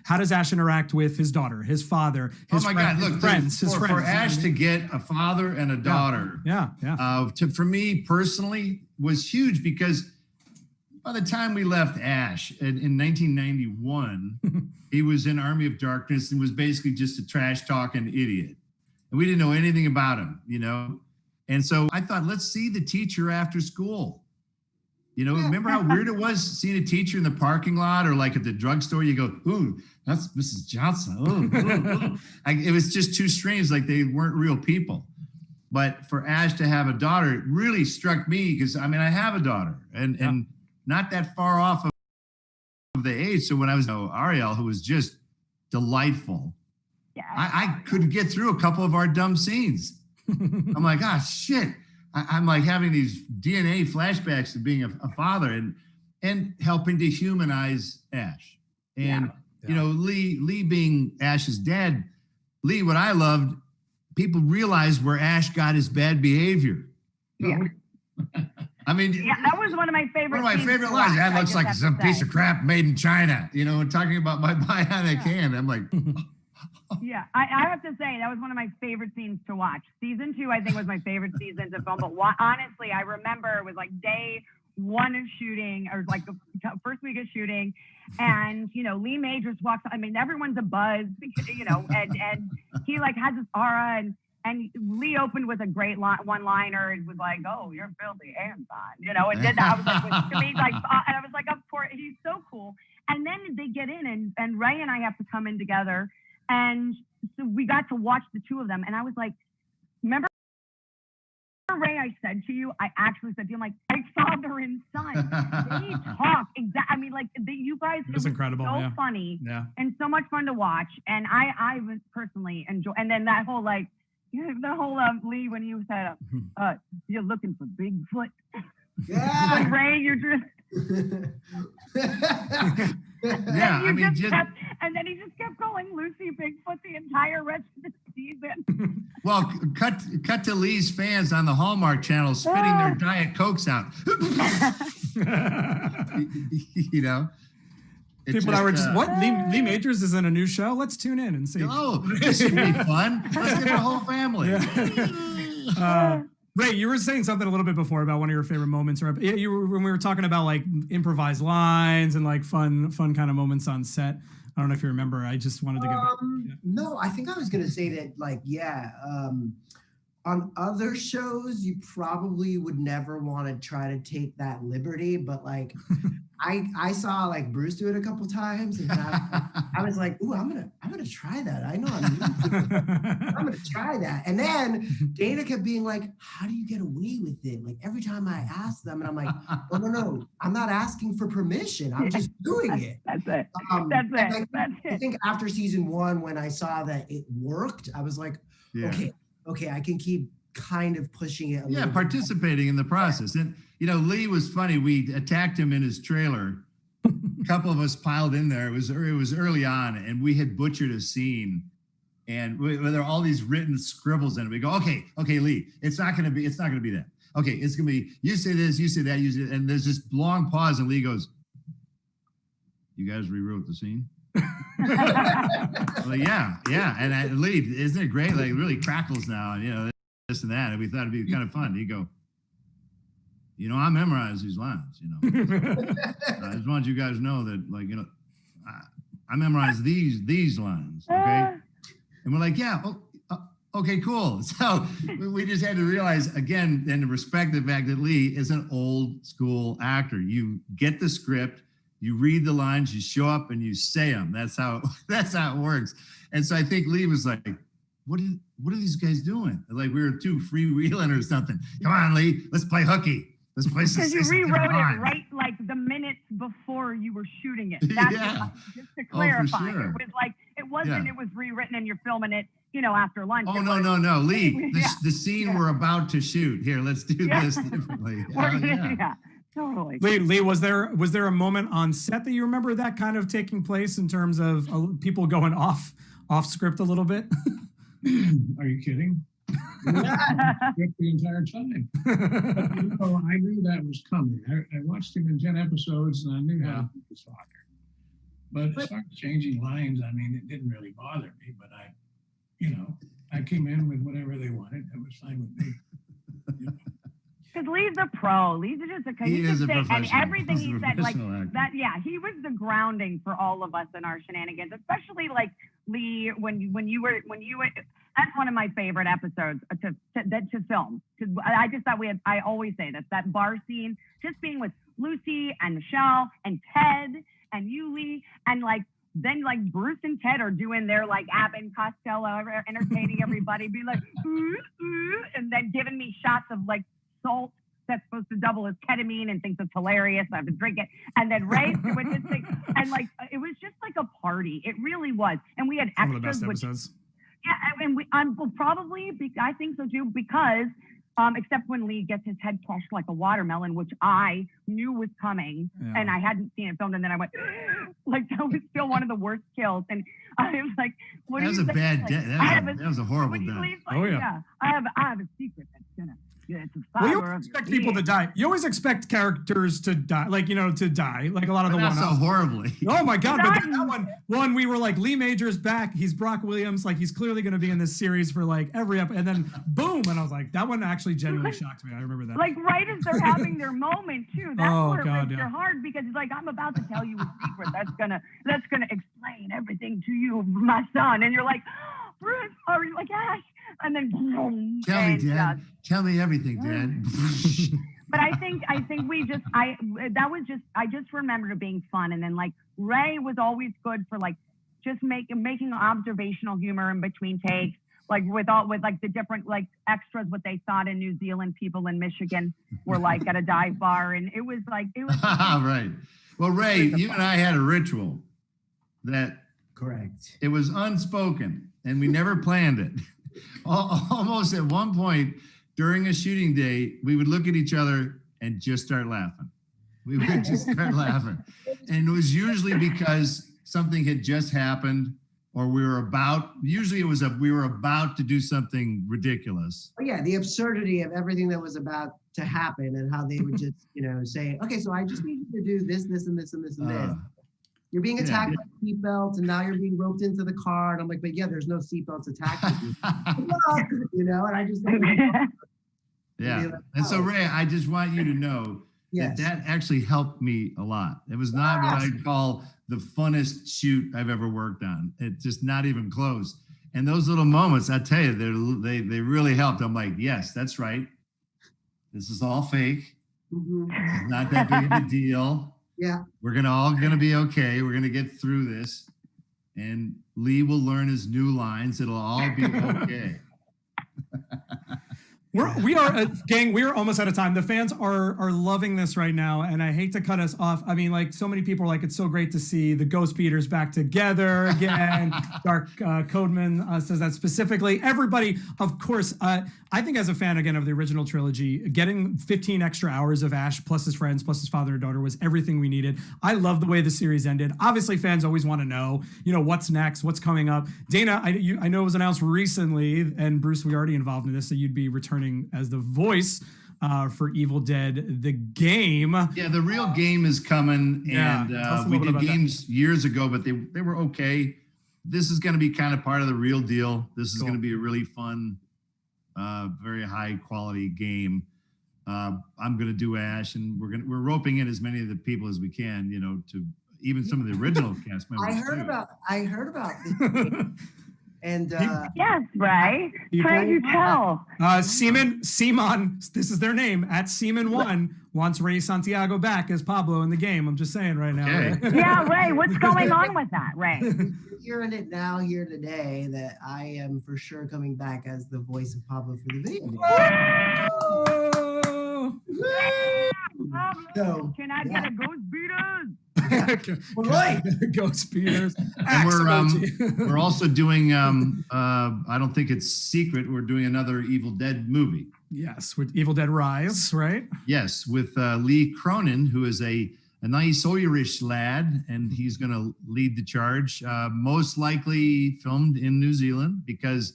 how does Ash interact with his daughter, his father, his friends, for Ash to get a father and a daughter. For me personally was huge, because by the time we left Ash in 1991, he was in Army of Darkness and was basically just a trash talking idiot. And we didn't know anything about him, And so I thought, let's see the teacher after school. Remember how weird it was seeing a teacher in the parking lot, or like at the drugstore, you go, ooh, that's Mrs. Johnson. Ooh. It was just too strange, like they weren't real people. But for Ash to have a daughter, it really struck me, because I have a daughter, and not that far off of the age. So when I was Ariel, who was just delightful, I couldn't get through a couple of our dumb scenes. I'm like, shit. I'm like having these DNA flashbacks to being a father and helping to humanize Ash. And Lee being Ash's dad, Lee, what I loved, people realized where Ash got his bad behavior. That was one of my favorite. One of my favorite lines. That looks like some piece of crap made in China. Talking about my bionic hand. I'm like, I have to say that was one of my favorite scenes to watch. Season 2, I think, was my favorite season to film. But honestly, I remember it was like day 1 of shooting, or like the first week of shooting, and Lee May just walks. Everyone's a buzz, and he like has this aura, and Lee opened with a great one-liner. It was like, "Oh, you're filthy, Amazon," and did that. I was like, to me, like, and I was like, "Of course, he's so cool." And then they get in, and Ray and I have to come in together, and so we got to watch the 2 of them. And I was like, "Remember, Ray? I said to you, I actually said to you, I'm like, like father and son. They talk exactly. You guys. It was incredible. So funny, and so much fun to watch. And I was personally enjoy. And then that whole like." the whole Lee, when you said, you're looking for Bigfoot. Yeah. Like, Ray, you're just. Yeah, I mean, and then he just kept calling Lucy Bigfoot the entire rest of the season. Well, cut to Lee's fans on the Hallmark Channel spitting their Diet Cokes out. You know, people that were just, what? Lee Majors is in a new show? Let's tune in and see. Oh, this should be fun. Let's get the whole family. Yeah. Ray, you were saying something a little bit before about one of your favorite moments, or when we were talking about like improvised lines and like fun kind of moments on set. I don't know if you remember. I just wanted to get back. No, I think I was gonna say that, like, on other shows, you probably would never want to try to take that liberty, but like, I saw like Bruce do it a couple times, and I was like, "Ooh, I'm gonna try that. I know I'm gonna try that." And then Dana kept being like, "How do you get away with it?" Like every time I ask them, and I'm like, "Oh no, I'm not asking for permission. I'm just doing it." That's it. That's it. I think after season 1, when I saw that it worked, I was like, okay, I can keep kind of pushing it. Participating in the process. And, you know, Lee was funny. We attacked him in his trailer. A couple of us piled in there. It was early on, and we had butchered a scene. And there are all these written scribbles in it. We go, okay, Lee, it's not going to be that. Okay, it's going to be, you say this, you say that, you say, and there's this long pause, and Lee goes, "You guys rewrote the scene?" Well, yeah. And Lee, isn't it great? Like, it really crackles now, and, you know, this and that. And we thought it'd be kind of fun. He'd go, "You know, I memorize these lines, you know. I just want you guys to know that, like, you know, I memorize these lines, okay?" And we're like, "Yeah, okay, cool." So we just had to realize, again, and to respect the fact that Lee is an old school actor. You get the script, you read the lines, you show up, and you say them. That's how it works. And so I think Lee was like, what are these guys doing? Like we were too freewheeling or something. Come on, Lee, let's play hooky. Let's play some. Because you rewrote it right like the minutes before you were shooting it. That's just to clarify. Sure. It was like it wasn't. It was rewritten and you're filming it, you know, after lunch. Oh no, Lee, the scene we're about to shoot. Here, let's do this differently. Totally. Lee, was there a moment on set that you remember that kind of taking place in terms of people going off script a little bit? Are you kidding? The entire time. But, you know, I knew that was coming. I watched him in 10 episodes, and I knew how to be his father. But as far as changing lines, I mean, it didn't really bother me. But I came in with whatever they wanted. That was fine with me. You know? Because Lee's a pro. Lee's just he is a professional. And everything he said, like actor. that. Yeah, he was the grounding for all of us in our shenanigans, especially like Lee when you were. That's one of my favorite episodes to film. I just thought I always say that bar scene, just being with Lucy and Michelle and Ted and you, Lee, and like. Then like Bruce and Ted are doing their like Abbott and Costello, entertaining everybody, being like, ooh, ooh, and then giving me shots of like salt that's supposed to double as ketamine and thinks it's hilarious. I have to drink it. And then Ray doing his thing. And like, it was just like a party. It really was. And we had extras. One of the best episodes. Yeah, and I think so too, because except when Lee gets his head crushed like a watermelon, which I knew was coming, and I hadn't seen it filmed, and then I went, like, that was still one of the worst kills. And I was like, "What?" That was a bad death. That was a horrible death. Like, oh yeah. I have a secret that's gonna. Well, you always expect people to die. You always expect characters to die, like, you know, to die, like a lot of the ones. Not so horribly. Oh my God! But that one we were like, Lee Majors back. He's Brock Williams. Like, he's clearly going to be in this series for like every episode. And then boom, and I was like, that one actually genuinely shocked me. I remember that. Like right as they're having their moment too. That's where it breaks your heart, because it's like, I'm about to tell you a secret that's gonna explain everything to you, my son, and you're like, Bruce, or you're like, Ash. And then boom, tell me, Dad. Tell me everything, Dad. But I think I just remembered it being fun. And then like Ray was always good for like just making observational humor in between takes, like with like the different like extras, what they thought in New Zealand people in Michigan were like at a dive bar, and it was right. Well, Ray, you and I had a ritual that correct. It was unspoken, and we never planned it. Almost at one point during a shooting day, we would look at each other and just start laughing. We would just start laughing. And it was usually because something had just happened, or we were about to do something ridiculous. Oh, yeah, the absurdity of everything that was about to happen and how they would just, say, okay, so I just need you to do this, this, and this, and this, and this. You're being attacked by seatbelts, and now you're being roped into the car. And I'm like, but yeah, there's no seatbelts attacking you. And I just yeah. Like, And so, Ray, I just want you to know that actually helped me a lot. It was not what I'd call the funnest shoot I've ever worked on. It's just not even close. And those little moments, I tell you, they really helped. I'm like, yes, that's right. This is all fake. It's not that big of a deal. Yeah. We're all gonna be okay. We're gonna get through this. And Lee will learn his new lines. It'll all be okay. We are gang. We are almost out of time. The fans are loving this right now, and I hate to cut us off. I mean, like so many people are like, it's so great to see the Ghost Peters back together again. Dark Codeman says that specifically. Everybody, of course. I think as a fan again of the original trilogy, getting 15 extra hours of Ash plus his friends plus his father and daughter was everything we needed. I love the way the series ended. Obviously, fans always want to know, what's next, what's coming up. Dana, I know it was announced recently, and Bruce, we already involved in this, that you'd be returning as the voice for Evil Dead, the game. Yeah, the real game is coming, and we did games years ago, but they were okay. This is going to be kind of part of the real deal. This is going to be a really fun, very high quality game. I'm going to do Ash, and we're roping in as many of the people as we can, to even some of the original cast members. I heard about this. And yes, right. How you tell? Simon, this is their name, at Seaman1 wants Ray Santiago back as Pablo in the game. I'm just saying right now. Okay. Yeah, Ray, what's going on with that, Ray? You're hearing it now here today that I am for sure coming back as the voice of Pablo for the video game. So, can I get a Ghost Beaters? Right. Ghost Peters. And we're also doing I don't think it's secret, we're doing another Evil Dead movie. Yes, with Evil Dead Rise, right? Yes, with Lee Cronin, who is a nice Irish lad, and he's going to lead the charge. Most likely filmed in New Zealand, because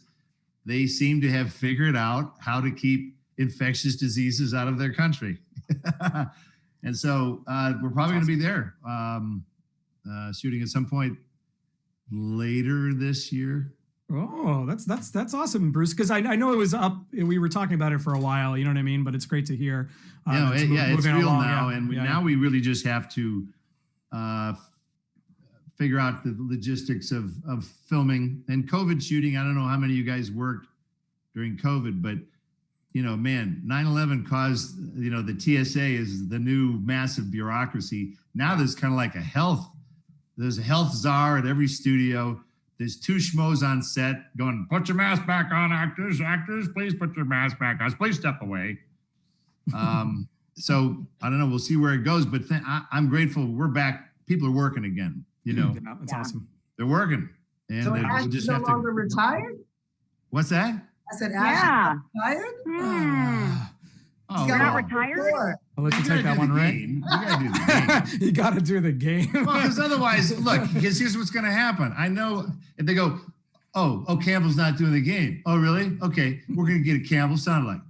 they seem to have figured out how to keep infectious diseases out of their country. And so we're probably going to be there shooting at some point later this year. Oh, that's awesome, Bruce. Because I know it was up. We were talking about it for a while. You know what I mean? But it's great to hear. It's real now, and now we really just have to figure out the logistics of filming and COVID shooting. I don't know how many of you guys worked during COVID, but 9/11 caused, the TSA is the new massive bureaucracy. Now there's kind of like there's a health czar at every studio. There's two schmoes on set going, put your mask back on, actors, please put your mask back on, please step away. So I don't know, we'll see where it goes, but I'm grateful we're back. People are working again, That's awesome. They're working. And so Ash is no longer retired? What's that? I said Ash is retired? You're not retired? I'll let you take that one, right? You gotta do the game. You gotta do the game. Well, because otherwise, look, because here's what's gonna happen. I know if they go, oh, Campbell's not doing the game. Oh, really? Okay, we're gonna get a Campbell soundbite.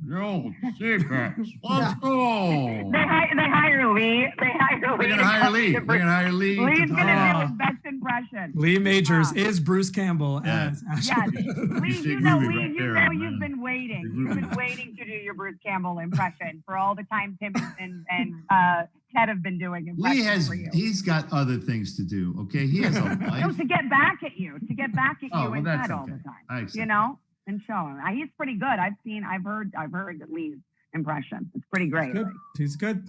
Yo, secrets. Let's go. They hire Lee. They're gonna hire Lee. Lee's gonna do his best impression. Lee Majors is Bruce Campbell as Ash. Yes. Lee, you've been waiting. You've been waiting to do your Bruce Campbell impression for all the time Tim and Ted have been doing impressions for you. He's got other things to do. Okay, he has a life. No, to get back at you, and Ted all the time. And show him. He's pretty good. I've heard Lee's impression. It's pretty great. He's good.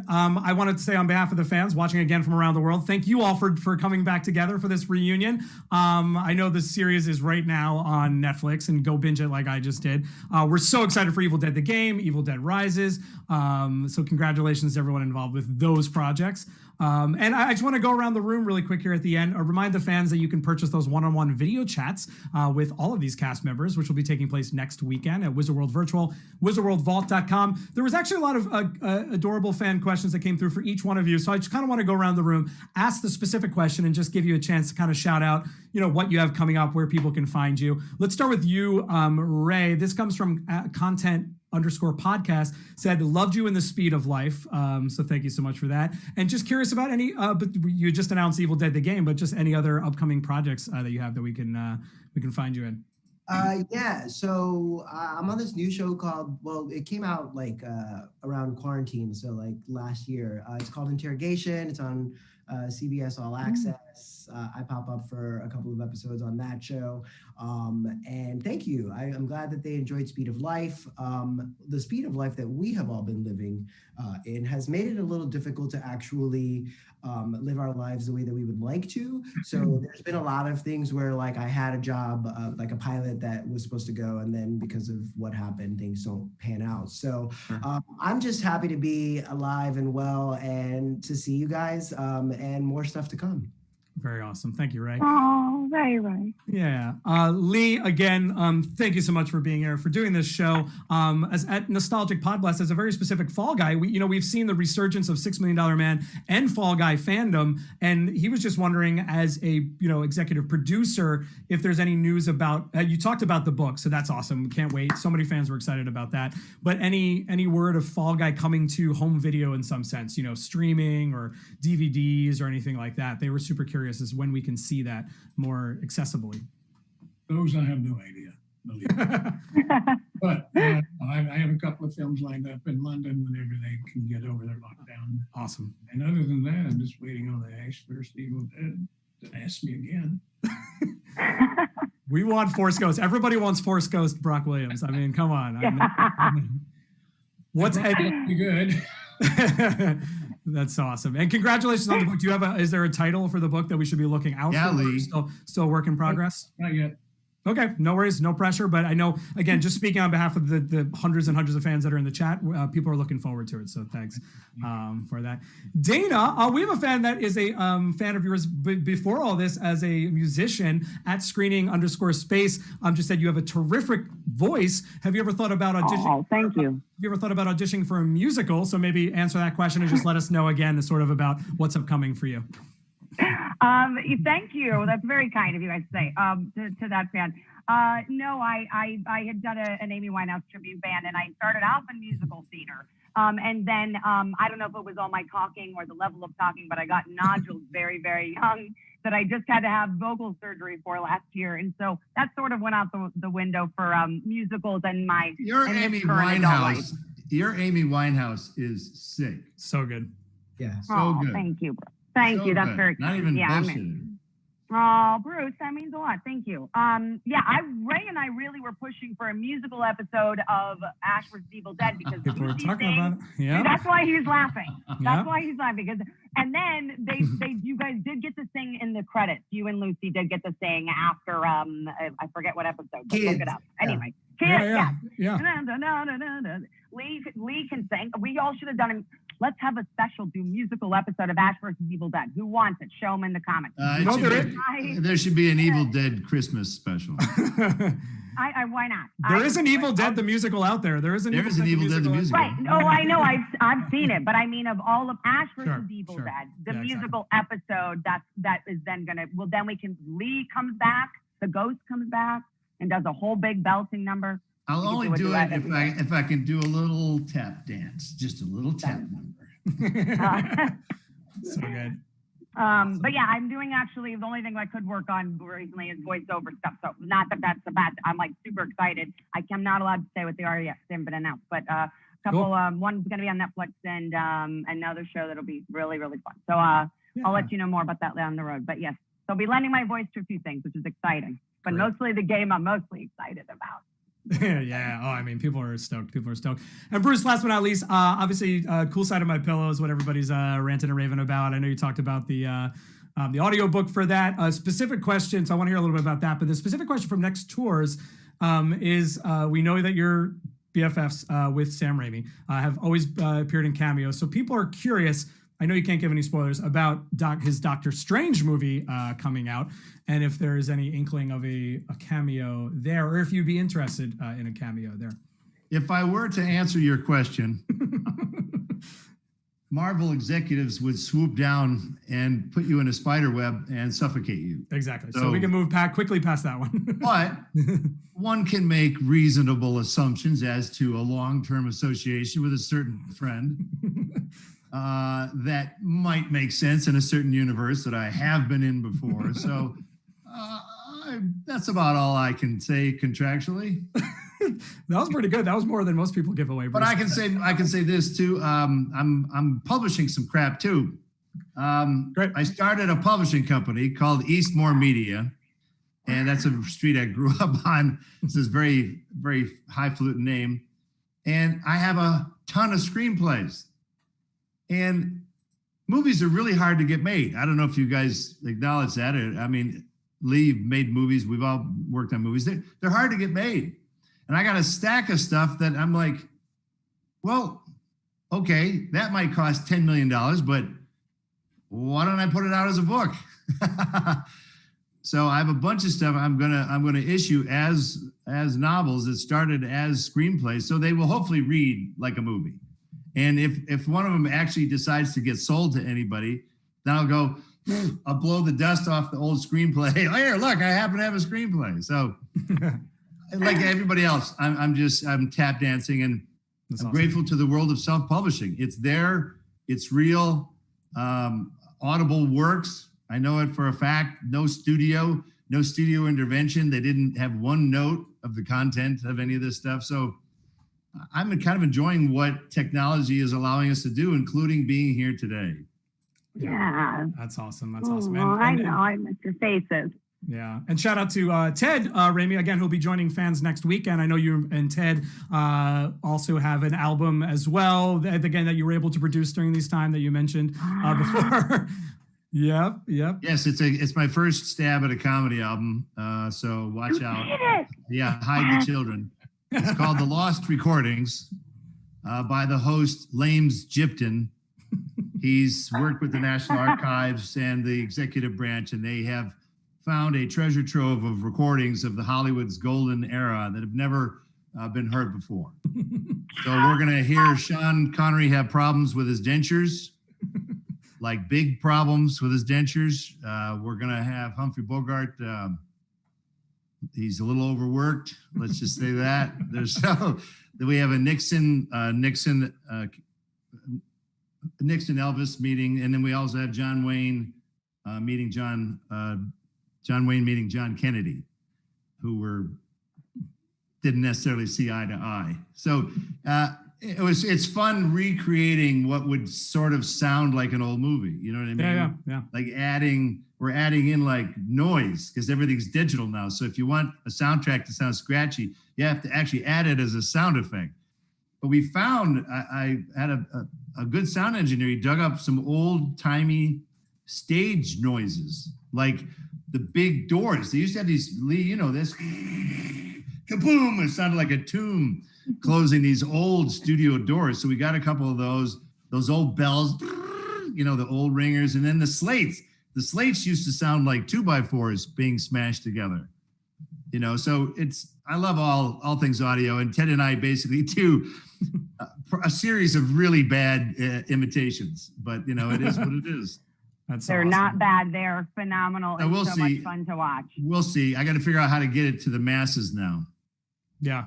I wanted to say on behalf of the fans watching again from around the world, thank you all for coming back together for this reunion. I know this series is right now on Netflix, and go binge it like I just did. We're so excited for Evil Dead the game, Evil Dead Rises. So congratulations to everyone involved with those projects. And I just want to go around the room really quick here at the end. Remind the fans that you can purchase those one-on-one video chats with all of these cast members, which will be taking place next weekend at Wizard World Virtual, wizardworldvault.com. There was actually a lot of adorable fan questions that came through for each one of you. So I just kind of want to go around the room, ask the specific question, and just give you a chance to kind of shout out, what you have coming up, where people can find you. Let's start with you, Ray. This comes from content_podcast, said, loved you in the speed of life. So thank you so much for that. And just curious about any, but you just announced Evil Dead the game, but just any other upcoming projects that you have that we can find you in. Yeah, so I'm on this new show called, it came out like around quarantine, so like last year. It's called Interrogation. It's on CBS All Access. I pop up for a couple of episodes on that show. And thank you. I'm glad that they enjoyed Speed of Life. The speed of life that we have all been living in has made it a little difficult to actually live our lives the way that we would like to. So there's been a lot of things where like I had a job, like a pilot that was supposed to go, and then because of what happened, things don't pan out. So I'm just happy to be alive and well and to see you guys and more stuff to come. Very awesome. Thank you, Ray. Oh, Ray. Yeah. Lee, again, thank you so much for being here, for doing this show. As at Nostalgic Podblast, as a very specific Fall Guy, we've seen the resurgence of $6 Million Man and Fall Guy fandom, and he was just wondering, as a executive producer, if there's any news about. You talked about the book, so that's awesome. Can't wait. So many fans were excited about that. But any word of Fall Guy coming to home video in some sense, streaming or DVDs or anything like that? They were super curious as when we can see that more accessibly. Those I have no idea. But I have a couple of films lined up in London whenever they can get over their lockdown. Awesome. And other than that, I'm just waiting on the Ash vs. Evil Dead to ask me again. We want Force Ghost. Everybody wants Force Ghost Brock Williams. I mean, come on. What's pretty good? That's awesome. And congratulations on the book. Do you have is there a title for the book that we should be looking out for? Lee. Still work in progress? Not yet. Okay, no worries, no pressure. But I know, again, just speaking on behalf of the hundreds and hundreds of fans that are in the chat, people are looking forward to it. So thanks for that. Dana, we have a fan that is a fan of yours before all this as a musician at @screening_space. Just said you have a terrific voice. Have you ever thought about auditioning? Oh, thank you. Have you ever thought about auditioning for a musical? So maybe answer that question and just let us know again sort of about what's upcoming for you. Thank you. That's very kind of you, I'd say, to that fan. No, I had done an Amy Winehouse tribute band, and I started off in musical theater. And then I don't know if it was all my talking or the level of talking, but I got nodules very, very young that I just had to have vocal surgery for last year. And so that sort of went out the window for musicals and my Amy Winehouse. Your Amy Winehouse is sick. So good. Yeah. So good. Thank you, bro. Thank you. That's very not even bullshitting. Oh, Bruce, that means a lot. Thank you. Ray and I really were pushing for a musical episode of Ash vs. Evil Dead because people were talking about it. Yeah. That's why he's laughing. That's Yeah. why he's laughing. And then you guys did get to sing in the credits. You and Lucy did get to sing after I forget what episode. But look it up. Anyway, Yeah. Lee can sing. We all should have done it. Let's have a special musical episode of Ash vs. Evil Dead. Who wants it? Show them in the comments. There should be an Evil Dead Christmas special. Why not? There is an Evil Dead the musical out there. There is an Evil Dead the musical. Right. Oh, I know. I've seen it, but I mean, of all of Ash vs. Evil Dead, the musical episode that is then gonna. Well, then we can. Lee comes back. The ghost comes back and does a whole big belting number. I'll only do it if I can do a little tap dance, just a little tap number. So good. But yeah, I'm doing actually the only thing I could work on recently is voiceover stuff. So not that that's a bad. I'm like super excited. I'm not allowed to say what they are yet. They haven't been announced, but a couple. Cool. One's going to be on Netflix and another show that'll be really really fun. So I'll let you know more about that down the road. But yes, so I'll be lending my voice to a few things, which is exciting. But mostly the game I'm mostly excited about. Yeah. Oh, I mean, people are stoked. And Bruce, last but not least, obviously, Cool Side of My Pillow is what everybody's ranting and raving about. I know you talked about the audiobook for that. Specific question, so I want to hear a little bit about that. But the specific question from Next Tours is we know that you're BFFs with Sam Raimi, have always appeared in cameos. So people are curious, I know you can't give any spoilers about his Doctor Strange movie coming out, and if there is any inkling of a cameo there, or if you'd be interested in a cameo there. If I were to answer your question, Marvel executives would swoop down and put you in a spider web and suffocate you. Exactly. So we can move quickly past that one. But one can make reasonable assumptions as to a long-term association with a certain friend that might make sense in a certain universe that I have been in before. So that's about all I can say contractually. That was pretty good. That was more than most people give away. But I can say this too. I'm publishing some crap too. Great. I started a publishing company called Eastmore Media, and that's a street I grew up on. It's this very, very highfalutin name, and I have a ton of screenplays. And movies are really hard to get made. I don't know if you guys acknowledge that. I mean, Lee made movies. We've all worked on movies. They're hard to get made. And I got a stack of stuff that I'm like, well, okay, that might cost $10 million, but why don't I put it out as a book? So I have a bunch of stuff I'm gonna issue as novels that started as screenplays, so they will hopefully read like a movie. And if one of them actually decides to get sold to anybody, then I'll blow the dust off the old screenplay. Oh, here, look, I happen to have a screenplay. So like everybody else, I'm tap dancing, and That's I'm awesome. grateful to the world of self-publishing. It's there, it's real. Audible works. I know it for a fact. No studio intervention. They didn't have one note of the content of any of this stuff. So I'm kind of enjoying what technology is allowing us to do, including being here today. Yeah. That's awesome. That's awesome. Well, I know. I miss your faces. Yeah. And shout out to Ted Ramey, again, who'll be joining fans next weekend. I know you and Ted also have an album as well, again, that you were able to produce during this time that you mentioned before. Yep. Yes, it's my first stab at a comedy album. So watch out. Yeah, hide the children. It's called The Lost Recordings by the host Lames Gypton. He's worked with the National Archives and the executive branch, and they have found a treasure trove of recordings of the Hollywood's golden era that have never been heard before. So we're going to hear Sean Connery have problems with his dentures, like big problems with his dentures. We're going to have Humphrey Bogart. He's a little overworked. Let's just say that. Then we have a Nixon Elvis meeting, and then we also have John Wayne meeting John Kennedy, who didn't necessarily see eye to eye. So it's fun recreating what would sort of sound like an old movie. You know what I mean? Yeah. Like we're adding in like noise, because everything's digital now. So if you want a soundtrack to sound scratchy, you have to actually add it as a sound effect. But we found, I had a good sound engineer. He dug up some old timey stage noises, like the big doors. They used to have these, you know, this kaboom. It sounded like a tomb closing these old studio doors. So we got a couple of those old bells, you know, the old ringers, and then the slates. The slates used to sound like 2x4s being smashed together. You know, so I love all things audio, and Ted and I basically do a series of really bad imitations, but you know, it is what it is. They're awesome. Not bad. They're phenomenal. And we'll see. Much fun to watch. We'll see. I got to figure out how to get it to the masses now. Yeah.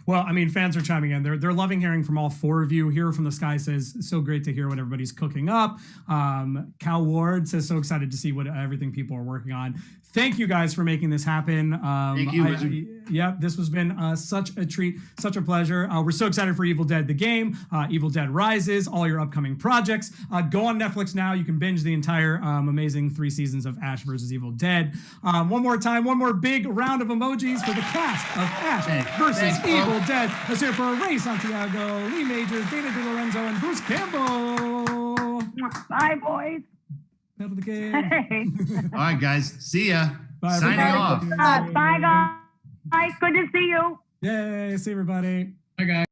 Well, I mean, fans are chiming in. They're loving hearing from all four of you. Here from the Sky says, so great to hear what everybody's cooking up. Cal Ward says, so excited to see what everything people are working on. Thank you guys for making this happen. Thank you. This has been such a treat, such a pleasure. We're so excited for Evil Dead, the game, Evil Dead Rises, all your upcoming projects. Go on Netflix now. You can binge the entire amazing 3 seasons of Ash vs. Evil Dead. One more time, one more big round of emojis for the cast of Ash versus Evil Dead. Let's hear it for Ray Santiago, Lee Majors, Dana DeLorenzo, and Bruce Campbell. Bye, boys. Out of the game. Hey. All right, guys. See ya. Bye, Signing everybody. off. Bye, guys. Good to see you. Yay. See everybody. Bye, guys.